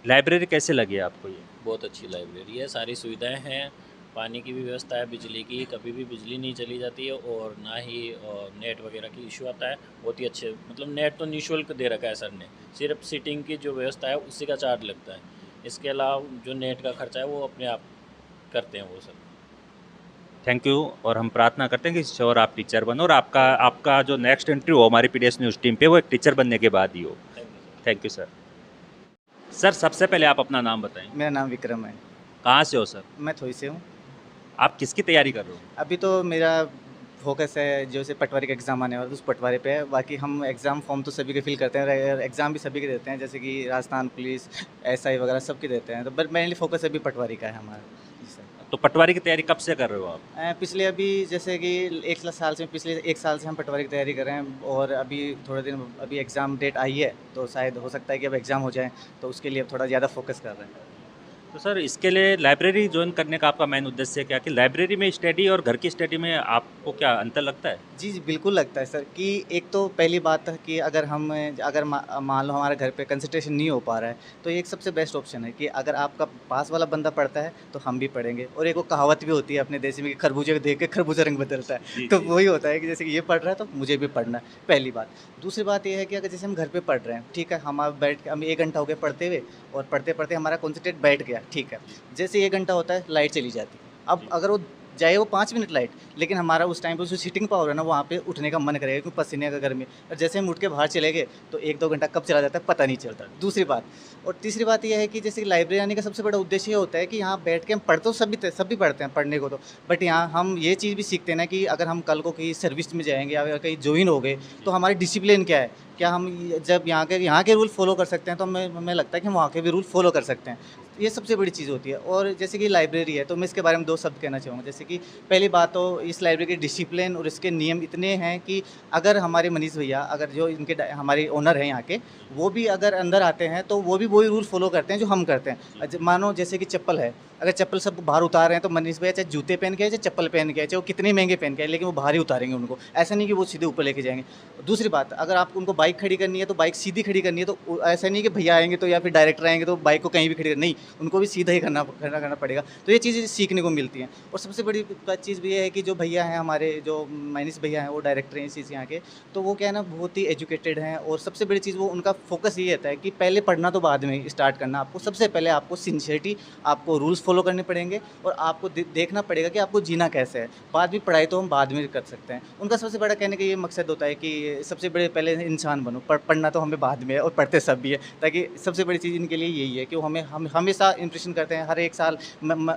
लाइब्रेरी कैसे लगी आपको ये? बहुत अच्छी लाइब्रेरी है, सारी सुविधाएँ हैं, पानी की भी व्यवस्था है, बिजली की, कभी भी बिजली नहीं चली जाती है, और ना ही नेट वगैरह की इशू आता है। बहुत ही अच्छे, मतलब नेट तो निःशुल्क दे रखा है सर ने, सिर्फ सीटिंग की जो व्यवस्था है उसी का चार्ज लगता है, इसके अलावा जो नेट का खर्चा है वो अपने आप करते हैं वो सब। थैंक यू, और हम प्रार्थना करते हैं कि श्योर आप टीचर बनो, और आपका जो नेक्स्ट इंटरव्यू हो हमारी पीडीएस न्यूज़ टीम पे वो एक टीचर बनने के बाद ही हो। Thank you sir. सर सबसे पहले आप अपना नाम बताएं। मेरा नाम विक्रम है। कहाँ से हो सर? मैं थोई से हूँ। आप किसकी तैयारी कर रहे हो? अभी तो मेरा फोकस है जैसे पटवारी का एग्ज़ाम आने वाला है, उस पटवारी पे है। बाकी हम एग्ज़ाम फॉर्म तो सभी के फिल करते हैं, एग्ज़ाम भी सभी के देते हैं, जैसे कि राजस्थान पुलिस, एसआई वगैरह सबके देते हैं, तो बट मेनली फोकस अभी पटवारी का है हमारा। जी सर। तो पटवारी की तैयारी कब से कर रहे हो आप? पिछले अभी जैसे कि पिछले 1 साल से हम पटवारी की तैयारी कर रहे हैं, और अभी थोड़े दिन अभी एग्ज़ाम डेट आई है, तो शायद हो सकता है कि अब एग्ज़ाम हो जाए, तो उसके लिए थोड़ा ज़्यादा फोकस कर रहे हैं। तो सर इसके लिए लाइब्रेरी ज्वाइन करने का आपका मेन उद्देश्य क्या, कि लाइब्रेरी में स्टडी और घर की स्टडी में आपको क्या अंतर लगता है? जी, जी, बिल्कुल लगता है सर, कि एक तो पहली बात है कि अगर मान लो हमारे घर पे कंसंट्रेशन नहीं हो पा रहा है, तो ये एक सबसे बेस्ट ऑप्शन है कि अगर आपका पास वाला बंदा पढ़ता है तो हम भी पढ़ेंगे। और एक वो कहावत भी होती है अपने देश में कि खरबूजे को देख के खरबूजा रंग बदलता है, तो वही होता है कि जैसे कि ये पढ़ रहा है तो मुझे भी पढ़ना है, पहली बात। दूसरी बात ये है कि अगर जैसे हम घर पे पढ़ रहे हैं, ठीक है, हम बैठ के हम 1 घंटा हो गया पढ़ते हुए, और पढ़ते पढ़ते हमारा कॉन्सेंट्रेट बैठ गया, ठीक है, जैसे 1 घंटा होता है लाइट चली जाती है। अब अगर वो जाए वो 5 मिनट लाइट, लेकिन हमारा उस टाइम पे जो सीटिंग पावर है ना, वहाँ पे उठने का मन करेगा, क्योंकि पसीने का गर्मी, और जैसे हम उठ के बाहर चले गए तो 1-2 घंटा कब चला जाता है पता नहीं चलता। दूसरी बात, और तीसरी बात यह है कि जैसे कि लाइब्रेरी आने का सबसे बड़ा उद्देश्य ये होता है कि यहाँ बैठ के हम पढ़ तो सभी पढ़ते हैं पढ़ने को, तो बट यहाँ हम ये चीज़ भी सीखते हैं ना कि अगर हम कल को कहीं सर्विस में जाएंगे या कहीं ज्वाइन हो गए, तो हमारी डिसिप्लिन क्या है, क्या हम जब यहाँ के रूल फॉलो कर सकते हैं, तो हमें लगता है कि हम वहाँ के भी रूल फॉलो कर सकते हैं। ये सबसे बड़ी चीज़ होती है। और जैसे कि लाइब्रेरी है, तो मैं इसके बारे में 2 शब्द कहना चाहूँगा। जैसे कि पहली बात तो इस लाइब्रेरी के डिसिप्लिन और इसके नियम इतने हैं कि अगर हमारे मनीष भैया, अगर जो हमारे ओनर हैं यहाँ के, वो भी अगर अंदर आते हैं तो वो भी वही रूल फॉलो करते हैं जो हम करते हैं। मानो जैसे कि चप्पल है, अगर चप्पल सब बाहर उतार रहे हैं तो मनीष भैया चाहे जूते पहन के आए, चाहे चप्पल पहन के आए, चाहे वो कितने महंगे पहन के आए, लेकिन वो बाहर ही उतारेंगे उनको, ऐसा नहीं कि वो सीधे ऊपर लेके जाएंगे। दूसरी बात, अगर आप उनको बाइक खड़ी करनी है तो बाइक सीधी खड़ी करनी है, तो ऐसा नहीं कि भैया आएंगे तो या फिर डायरेक्टर आएंगे तो बाइक को कहीं भी खड़ी नहीं, उनको भी सीधा ही करना पड़ेगा। तो ये चीज़ें सीखने को मिलती हैं। और सबसे बड़ी चीज़ भी ये है कि जो भैया हैं हमारे, जो मनीष भैया हैं, वो डायरेक्टर हैं इस चीज़ यहाँ के, तो वो क्या है ना, बहुत ही एजुकेटेड हैं। और सबसे बड़ी चीज़ वो उनका फोकस ये रहता है कि पहले पढ़ना तो बाद में स्टार्ट करना, आपको सबसे पहले आपको सिंसियरिटी, आपको रूल्स फॉलो करने पड़ेंगे, और आपको देखना पड़ेगा कि आपको जीना कैसे है। बाद में पढ़ाई तो हम बाद में कर सकते हैं। उनका सबसे बड़ा कहने का ये मकसद होता है कि सबसे बड़े पहले इंसान बनो, पढ़ना तो हमें बाद में है, और पढ़ते सब भी है, ताकि सबसे बड़ी चीज़ इनके लिए यही है कि हम हमेशा इंप्रेशन करते हैं। हर 1 साल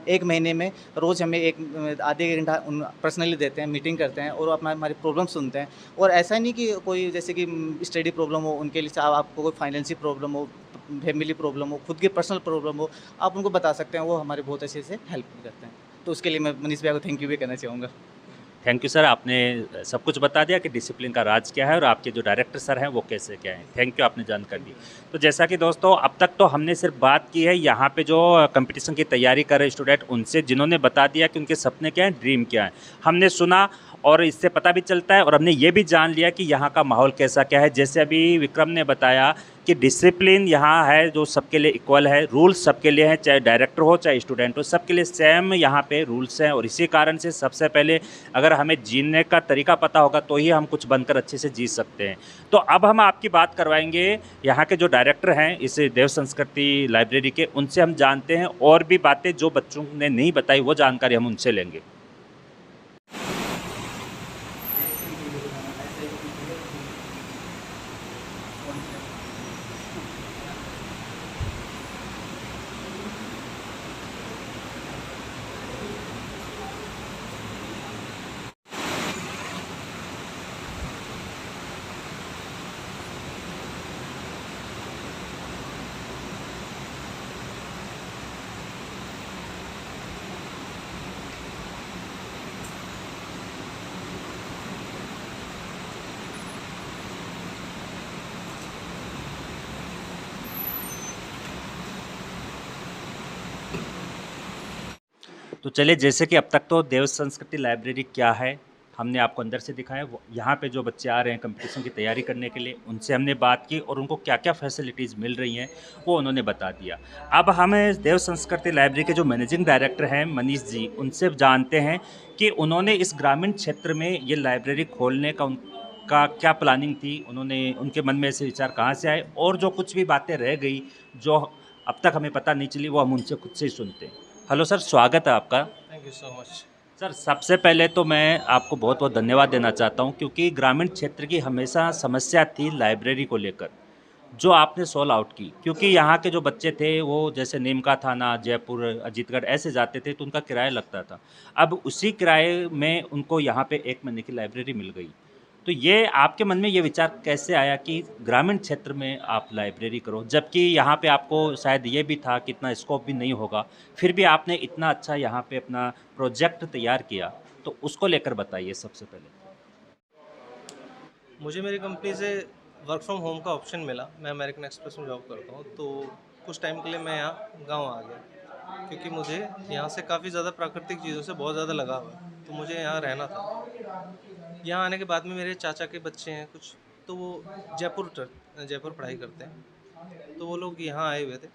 1 महीने में रोज़ हमें एक आधे घंटा पर्सनली देते हैं, मीटिंग करते हैं, और अपना हमारी प्रॉब्लम सुनते हैं। और ऐसा नहीं कि कोई जैसे कि स्टडी प्रॉब्लम हो उनके लिए, आपको कोई फाइनेंशियल प्रॉब्लम हो, फैमिली प्रॉब्लम हो, खुद की पर्सनल प्रॉब्लम हो, आप उनको बता सकते हैं, वो हमारे बहुत अच्छे से हेल्प करते हैं। तो उसके लिए मैं मनीष भैया को थैंक यू भी कहना चाहूँगा। थैंक यू सर, आपने सब कुछ बता दिया कि डिसिप्लिन का राज क्या है और आपके जो डायरेक्टर सर हैं वो कैसे क्या हैं। थैंक यू, आपने जानकारी दी। तो जैसा कि दोस्तों अब तक तो हमने सिर्फ बात की है यहाँ पे जो कंपटीशन की तैयारी कर रहे स्टूडेंट उनसे, जिन्होंने बता दिया कि उनके सपने क्या हैं, ड्रीम क्या है। हमने सुना और इससे पता भी चलता है, और हमने ये भी जान लिया कि यहाँ का माहौल कैसा क्या है। जैसे अभी विक्रम ने बताया कि डिसिप्लिन यहाँ है जो सबके लिए इक्वल है, रूल्स सबके लिए हैं, चाहे डायरेक्टर हो चाहे स्टूडेंट हो, सबके लिए सेम यहाँ पे रूल्स हैं। और इसी कारण से सबसे पहले अगर हमें जीने का तरीका पता होगा तो ही हम कुछ बनकर अच्छे से जी सकते हैं। तो अब हम आपकी बात करवाएंगे यहाँ के जो डायरेक्टर हैं इस देव संस्कृति लाइब्रेरी के, उनसे हम जानते हैं और भी बातें जो बच्चों ने नहीं बताई वो जानकारी हम उनसे लेंगे। तो चलिए, जैसे कि अब तक तो देव संस्कृति लाइब्रेरी क्या है हमने आपको अंदर से दिखाया, यहाँ पे जो बच्चे आ रहे हैं कंपटीशन की तैयारी करने के लिए, उनसे हमने बात की और उनको क्या क्या फैसिलिटीज़ मिल रही हैं वो उन्होंने बता दिया। अब हमें देव संस्कृति लाइब्रेरी के जो मैनेजिंग डायरेक्टर हैं मनीष जी, उनसे जानते हैं कि उन्होंने इस ग्रामीण क्षेत्र में ये लाइब्रेरी खोलने का उनका क्या प्लानिंग थी, उन्होंने उनके मन में ऐसे विचार कहाँ से आए, और जो कुछ भी बातें रह गई जो अब तक हमें पता नहीं चली वो हम उनसे खुद से ही सुनते हैं। हेलो सर, स्वागत है आपका। Thank you so much. Sir, सबसे पहले तो मैं आपको बहुत बहुत धन्यवाद देना चाहता हूं, क्योंकि ग्रामीण क्षेत्र की हमेशा समस्या थी लाइब्रेरी को लेकर, जो आपने सॉल्व आउट की। क्योंकि यहाँ के जो बच्चे थे वो जैसे नीमका थाना, जयपुर, अजीतगढ़ ऐसे जाते थे तो उनका किराया लगता था। अब उसी किराए में उनको यहाँ पे 1 महीने की लाइब्रेरी मिल गई। तो ये आपके मन में ये विचार कैसे आया कि ग्रामीण क्षेत्र में आप लाइब्रेरी करो, जबकि यहाँ पे आपको शायद ये भी था कि इतना स्कोप भी नहीं होगा, फिर भी आपने इतना अच्छा यहाँ पे अपना प्रोजेक्ट तैयार किया, तो उसको लेकर बताइए सबसे पहले। मुझे मेरी कंपनी से वर्क फ्रॉम होम का ऑप्शन मिला। मैं अमेरिकन एक्सप्रेस में जॉब करता हूँ, तो कुछ टाइम के लिए मैं यहाँ गांव आ गया, क्योंकि मुझे यहाँ से काफ़ी ज़्यादा प्राकृतिक चीज़ों से बहुत ज़्यादा लगाव है, तो मुझे यहाँ रहना था। यहाँ आने के बाद में मेरे चाचा के बच्चे हैं कुछ, तो वो जयपुर पढ़ाई करते हैं, तो वो लोग यहाँ आए हुए थे।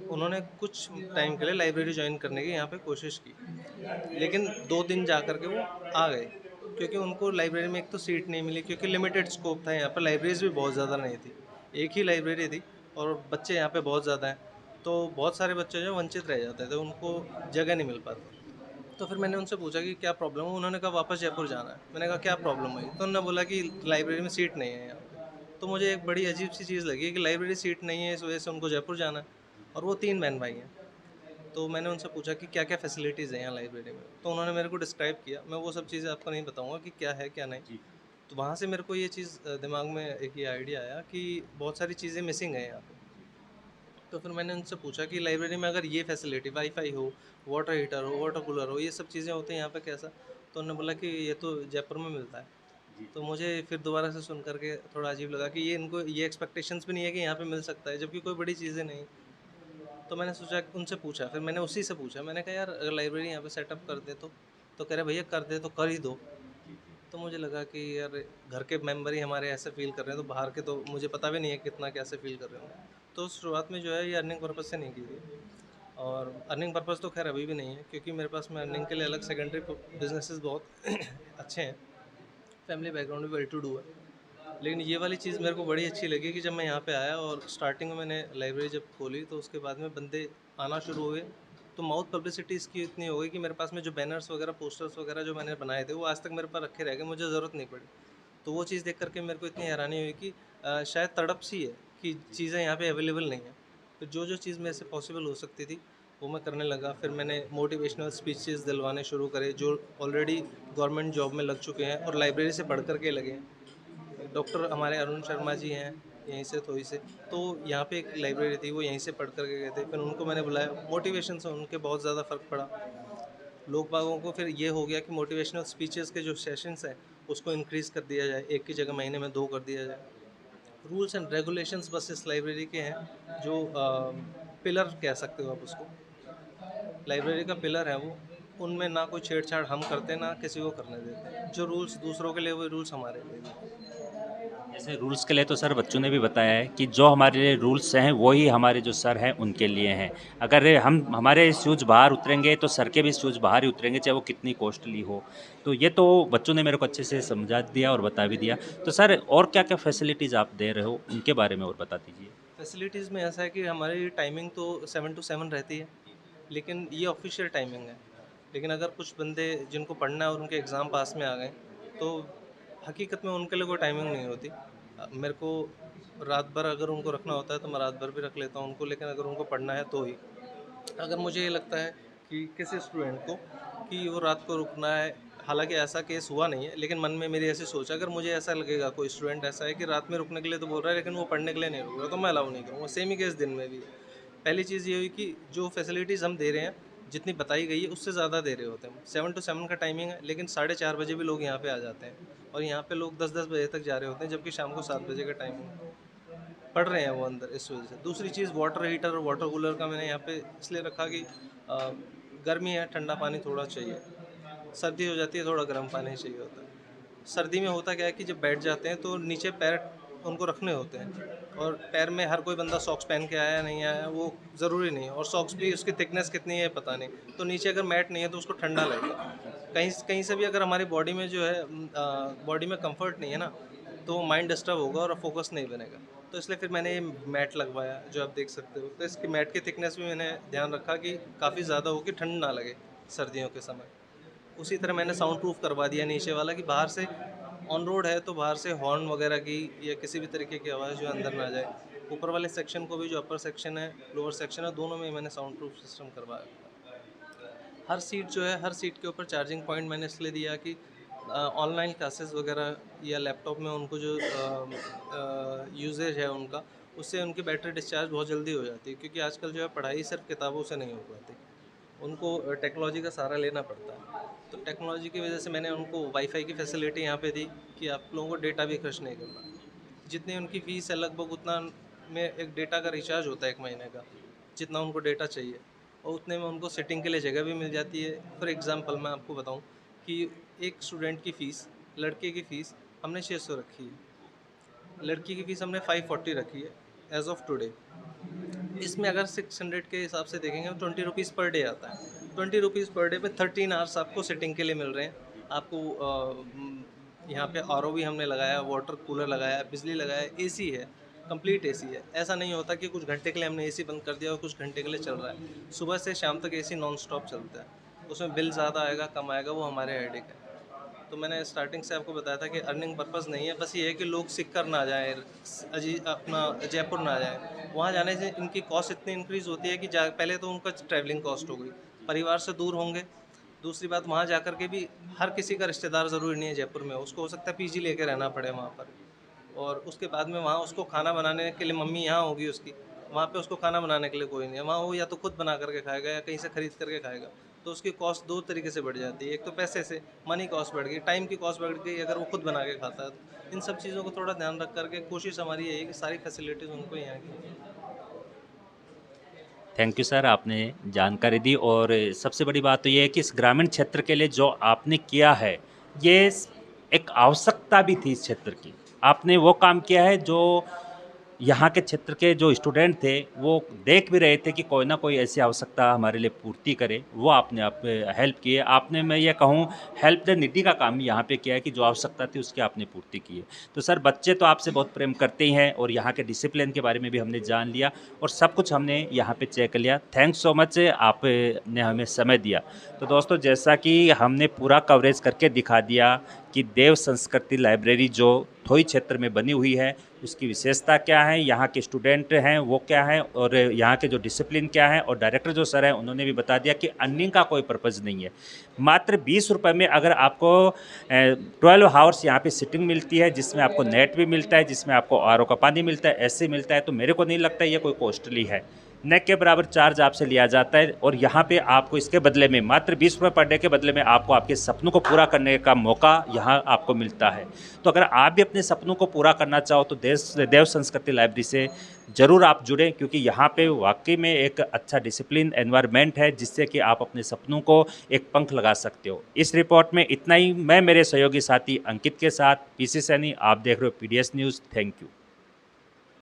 उन्होंने कुछ टाइम के लिए लाइब्रेरी ज्वाइन करने की यहाँ पे कोशिश की, लेकिन 2 दिन जा कर के वो आ गए, क्योंकि उनको लाइब्रेरी में एक तो सीट नहीं मिली, क्योंकि लिमिटेड स्कोप था। यहाँ पर लाइब्रेरीज भी बहुत ज़्यादा नहीं थी, एक ही लाइब्रेरी थी और बच्चे यहाँ पे बहुत ज़्यादा हैं, तो बहुत सारे बच्चे जो वंचित रह जाते थे, उनको जगह नहीं मिल पाती। तो फिर मैंने उनसे पूछा कि क्या प्रॉब्लम है। उन्होंने कहा वापस जयपुर जाना है। मैंने कहा क्या प्रॉब्लम हुई, तो उन्होंने बोला कि लाइब्रेरी में सीट नहीं है यहाँ पे। तो मुझे एक बड़ी अजीब सी चीज़ लगी कि लाइब्रेरी सीट नहीं है, इस वजह से उनको जयपुर जाना है, और वो 3 बहन भाई हैं। तो मैंने उनसे पूछा कि क्या क्या फैसिलिटीज़ हैं यहाँ लाइब्रेरी में, तो उन्होंने मेरे को डिस्क्राइब किया। मैं वो सब चीज़ें आपको नहीं बताऊँगा कि क्या है क्या नहीं। तो वहाँ से मेरे को ये चीज़ दिमाग में एक ये आइडिया आया कि बहुत सारी चीज़ें मिसिंग हैं यहाँ पे। तो फिर मैंने उनसे पूछा कि लाइब्रेरी में अगर ये फैसिलिटी, वाईफाई हो, वाटर हीटर हो, वाटर कूलर हो, ये सब चीज़ें होती हैं यहाँ पे कैसा। तो उन्होंने बोला कि ये तो जयपुर में मिलता है। तो मुझे फिर दोबारा से सुन करके थोड़ा अजीब लगा कि ये इनको ये एक्सपेक्टेशंस भी नहीं है कि यहाँ पे मिल सकता है, जबकि कोई बड़ी चीज़ें नहीं। तो मैंने सोचा उनसे पूछा, फिर मैंने उसी से पूछा, मैंने कहा यार अगर लाइब्रेरी यहाँ पे सेटअप कर दे तो कह रहे भैया कर दे तो कर ही दो। तो मुझे लगा कि यार घर के मेंबर ही हमारे ऐसे फील कर रहे हैं, तो बाहर के तो मुझे पता भी नहीं है कितना कैसे फील कर रहे होंगे। तो शुरुआत में जो है ये अर्निंग पर्पज़ से नहीं की थी, और अर्निंग पर्पज़ तो खैर अभी भी नहीं है, क्योंकि मेरे पास में अर्निंग के लिए अलग सेकेंडरी बिजनेसेस बहुत अच्छे हैं। फैमिली बैकग्राउंड भी वेल टू डू है। लेकिन ये वाली चीज़ मेरे को बड़ी अच्छी लगी कि जब मैं यहाँ पे आया और स्टार्टिंग में मैंने लाइब्रेरी जब खोली, तो उसके बाद में बंदे आना शुरू हुए, तो माउथ पब्लिसिटी इसकी इतनी हो गई कि मेरे पास में जो बैनर्स वगैरह, पोस्टर्स वगैरह जो मैंने बनाए थे, वो आज तक मेरे पास रखे रह गए, मुझे ज़रूरत नहीं पड़ी। तो वो चीज़ देख करके मेरे को इतनी हैरानी हुई कि शायद तड़प सी है कि चीज़ें यहाँ पे अवेलेबल नहीं है। तो जो चीज़ मेरे से पॉसिबल हो सकती थी वो मैं करने लगा। फिर मैंने मोटिवेशनल स्पीचेस दिलवाने शुरू करे, जो ऑलरेडी गवर्नमेंट जॉब में लग चुके हैं और लाइब्रेरी से पढ़ करके लगे हैं। डॉक्टर हमारे अरुण शर्मा जी हैं यहीं से थोड़ी से, तो यहाँ पे एक लाइब्रेरी थी, वो यहीं से पढ़ करके गए थे। फिर उनको मैंने बुलाया, मोटिवेशन से उनके बहुत ज़्यादा फ़र्क पड़ा। लोग बागों को फिर ये हो गया कि मोटिवेशनल स्पीचेस के जो सेशंस हैं उसको इंक्रीज़ कर दिया जाए, 1 की जगह महीने में 2 कर दिया जाए। रूल्स एंड रेगुलेशंस बस इस लाइब्रेरी के हैं, जो पिलर कह सकते हो आप उसको। लाइब्रेरी का पिलर है वो, उनमें ना कोई छेड़छाड़ हम करते, ना किसी को करने देते। जो रूल्स दूसरों के लिए, वो रूल्स हमारे लिए भी। जैसे रूल्स के लिए तो सर बच्चों ने भी बताया है कि जो हमारे लिए रूल्स हैं वही हमारे जो सर हैं उनके लिए हैं। अगर हम हमारे शूज़ बाहर उतरेंगे तो सर के भी शूज़ बाहर ही उतरेंगे, चाहे वो कितनी कॉस्टली हो। तो ये तो बच्चों ने मेरे को अच्छे से समझा दिया और बता भी दिया। तो सर और क्या क्या फैसिलिटीज़ आप दे रहे हो, उनके बारे में और बता दीजिए। फैसिलिटीज़ में ऐसा है कि हमारी टाइमिंग तो 7 to 7 रहती है, लेकिन ये ऑफिशियल टाइमिंग है। लेकिन अगर कुछ बंदे जिनको पढ़ना है और उनके एग्ज़ाम पास में आ गए, तो हकीकत में उनके लिए कोई टाइमिंग नहीं होती। मेरे को रात भर अगर उनको रखना होता है तो मैं रात भर भी रख लेता हूँ उनको, लेकिन अगर उनको पढ़ना है तो ही। अगर मुझे ये लगता है कि किसी स्टूडेंट को कि वो रात को रुकना है, हालांकि ऐसा केस हुआ नहीं है, लेकिन मन में मेरी ऐसी सोच है, अगर मुझे ऐसा लगेगा कोई स्टूडेंट ऐसा है कि रात में रुकने के लिए तो बोल रहा है लेकिन वो पढ़ने के लिए नहीं रुक रहा, तो मैं अलाउ नहीं करूँगा। सेम ही केस दिन में भी। पहली चीज़ ये हुई कि जो फैसिलिटीज़ हम दे रहे हैं, जितनी बताई गई है उससे ज़्यादा दे रहे होते हैं। 7 to 7 का टाइमिंग है, लेकिन 4:30 बजे भी लोग यहाँ पे आ जाते हैं और यहाँ पे लोग 10-10 बजे तक जा रहे होते हैं, जबकि शाम को 7 बजे का टाइमिंग है। पढ़ रहे हैं वो अंदर, इस वजह से। दूसरी चीज़ वाटर हीटर और वाटर कूलर का मैंने यहाँ पे इसलिए रखा कि गर्मी है, ठंडा पानी थोड़ा चाहिए, सर्दी हो जाती है थोड़ा गर्म पानी चाहिए होता है। सर्दी में होता क्या है कि जब बैठ जाते हैं तो नीचे पैर उनको रखने होते हैं, और पैर में हर कोई बंदा सॉक्स पहन के आया नहीं आया वो ज़रूरी नहीं है, और सॉक्स भी उसकी थिकनेस कितनी है पता नहीं, तो नीचे अगर मैट नहीं है तो उसको ठंडा लगेगा। कहीं कहीं से भी अगर हमारी बॉडी में जो है बॉडी में कंफर्ट नहीं है ना, तो माइंड डिस्टर्ब होगा और फोकस नहीं बनेगा। तो इसलिए फिर मैंने ये मैट लगवाया जो आप देख सकते हो। तो इसकी मैट की थिकनेस भी मैंने ध्यान रखा कि काफ़ी ज़्यादा हो कि ठंड ना लगे सर्दियों के समय। उसी तरह मैंने साउंड प्रूफ करवा दिया नीचे वाला कि बाहर से ऑन रोड है तो बाहर से हॉर्न वगैरह की या किसी भी तरीके की आवाज़ जो अंदर ना जाए। ऊपर वाले सेक्शन को भी, जो अपर सेक्शन है लोअर सेक्शन है, दोनों में मैंने साउंड प्रूफ सिस्टम करवाया। हर सीट जो है, हर सीट के ऊपर चार्जिंग पॉइंट मैंने इसलिए दिया कि ऑनलाइन क्लासेस वगैरह या लैपटॉप में उनको जो यूजेज है उनका, उससे उनकी बैटरी डिस्चार्ज बहुत जल्दी हो जाती है, क्योंकि आजकल जो है पढ़ाई सिर्फ किताबों से नहीं हो पाती, उनको टेक्नोलॉजी का सहारा लेना पड़ता है। तो टेक्नोलॉजी की वजह से मैंने उनको वाईफाई की फैसिलिटी यहाँ पे दी कि आप लोगों को डेटा भी खर्च नहीं करना। जितनी उनकी फ़ीस है लगभग उतना में एक डेटा का रिचार्ज होता है 1 महीने का, जितना उनको डेटा चाहिए, और उतने में उनको सिटिंग के लिए जगह भी मिल जाती है। फॉर एग्ज़ाम्पल मैं आपको बताऊँ कि एक स्टूडेंट की फ़ीस, लड़के की फ़ीस हमने 600 रखी है, लड़की की फ़ीस हमने 540 रखी है एज़ ऑफ टुडे। इसमें अगर 600 के हिसाब से देखेंगे तो 20 रुपीज़ पर डे आता है। 20 रुपीज़ पर डे पे 13 आवर्स आपको सिटिंग के लिए मिल रहे हैं। आपको यहाँ पे आरओ भी हमने लगाया, वाटर कूलर लगाया, बिजली लगाया, एसी है, कंप्लीट एसी है। ऐसा नहीं होता कि कुछ घंटे के लिए हमने एसी बंद कर दिया और कुछ घंटे के लिए चल रहा है। सुबह से शाम तक एसी नॉन स्टॉप चलता है। उसमें बिल ज़्यादा आएगा कम आएगा वो हमारे हेडेक है। तो मैंने स्टार्टिंग से आपको बताया था कि अर्निंग पर्पज़ नहीं है, बस ये है कि लोग सिक्कर ना जाएँ, अपना जयपुर ना जाएँ। वहाँ जाने से इनकी कॉस्ट इतनी इंक्रीज़ होती है कि पहले तो उनका ट्रैवलिंग कॉस्ट हो गई, परिवार से दूर होंगे। दूसरी बात, वहाँ जाकर के भी हर किसी का रिश्तेदार ज़रूरी नहीं है जयपुर में, उसको हो सकता है पीजी लेके रहना पड़े वहाँ पर, और उसके बाद में वहाँ उसको खाना बनाने के लिए मम्मी यहाँ होगी उसकी, वहाँ पे उसको खाना बनाने के लिए कोई नहीं है। वहाँ वो या तो खुद बना करके खाएगा या कहीं से ख़रीद करके खाएगा। तो उसकी कॉस्ट 2 तरीके से बढ़ जाती है। एक तो पैसे से, मनी कॉस्ट बढ़ गई, टाइम की कॉस्ट बढ़ गई अगर वो खुद बना के खाता है तो। इन सब चीज़ों को थोड़ा ध्यान रख करके कोशिश हमारी यही है कि सारी फैसिलिटीज़ उनको यहाँ की। थैंक यू सर, आपने जानकारी दी। और सबसे बड़ी बात तो ये है कि इस ग्रामीण क्षेत्र के लिए जो आपने किया है, ये एक आवश्यकता भी थी इस क्षेत्र की। आपने वो काम किया है जो यहाँ के क्षेत्र के जो स्टूडेंट थे वो देख भी रहे थे कि कोई ना कोई ऐसी आवश्यकता हमारे लिए पूर्ति करे, वो आपने हेल्प की है। आपने, मैं ये कहूँ, हेल्प द नीडी का काम यहाँ पे किया है कि जो आवश्यकता थी उसकी आपने पूर्ति की है। तो सर, बच्चे तो आपसे बहुत प्रेम करते ही हैं, और यहाँ के डिसिप्लिन के बारे में भी हमने जान लिया और सब कुछ हमने यहाँ पे चेक कर लिया। थैंक्स सो मच, आपने हमें समय दिया। तो दोस्तों, जैसा कि हमने पूरा कवरेज करके दिखा दिया कि देव संस्कृति लाइब्रेरी जो थोई क्षेत्र में बनी हुई है उसकी विशेषता क्या है, यहाँ के स्टूडेंट हैं वो क्या है, और यहाँ के जो डिसिप्लिन क्या है, और डायरेक्टर जो सर हैं उन्होंने भी बता दिया कि अर्निंग का कोई पर्पज़ नहीं है। मात्र 20 रुपये में अगर आपको 12 आवर्स यहाँ पे सिटिंग मिलती है, जिसमें आपको नेट भी मिलता है, जिसमें आपको आरओ का पानी मिलता है, ऐसे मिलता है, तो मेरे को नहीं लगता ये कोई कॉस्टली है। न के बराबर चार्ज आपसे लिया जाता है, और यहाँ पे आपको इसके बदले में मात्र 20 रुपये पर डे के बदले में आपको आपके सपनों को पूरा करने का मौका यहाँ आपको मिलता है। तो अगर आप भी अपने सपनों को पूरा करना चाहो तो देव संस्कृति लाइब्रेरी से ज़रूर आप जुड़ें, क्योंकि यहाँ पे वाकई में एक अच्छा डिसिप्लिन एनवायरनमेंट है जिससे कि आप अपने सपनों को एक पंख लगा सकते हो। इस रिपोर्ट में इतना ही। मैं मेरे सहयोगी साथी अंकित के साथ पीसी सैनी, आप देख रहे हो पीडीएस न्यूज़। Thank you.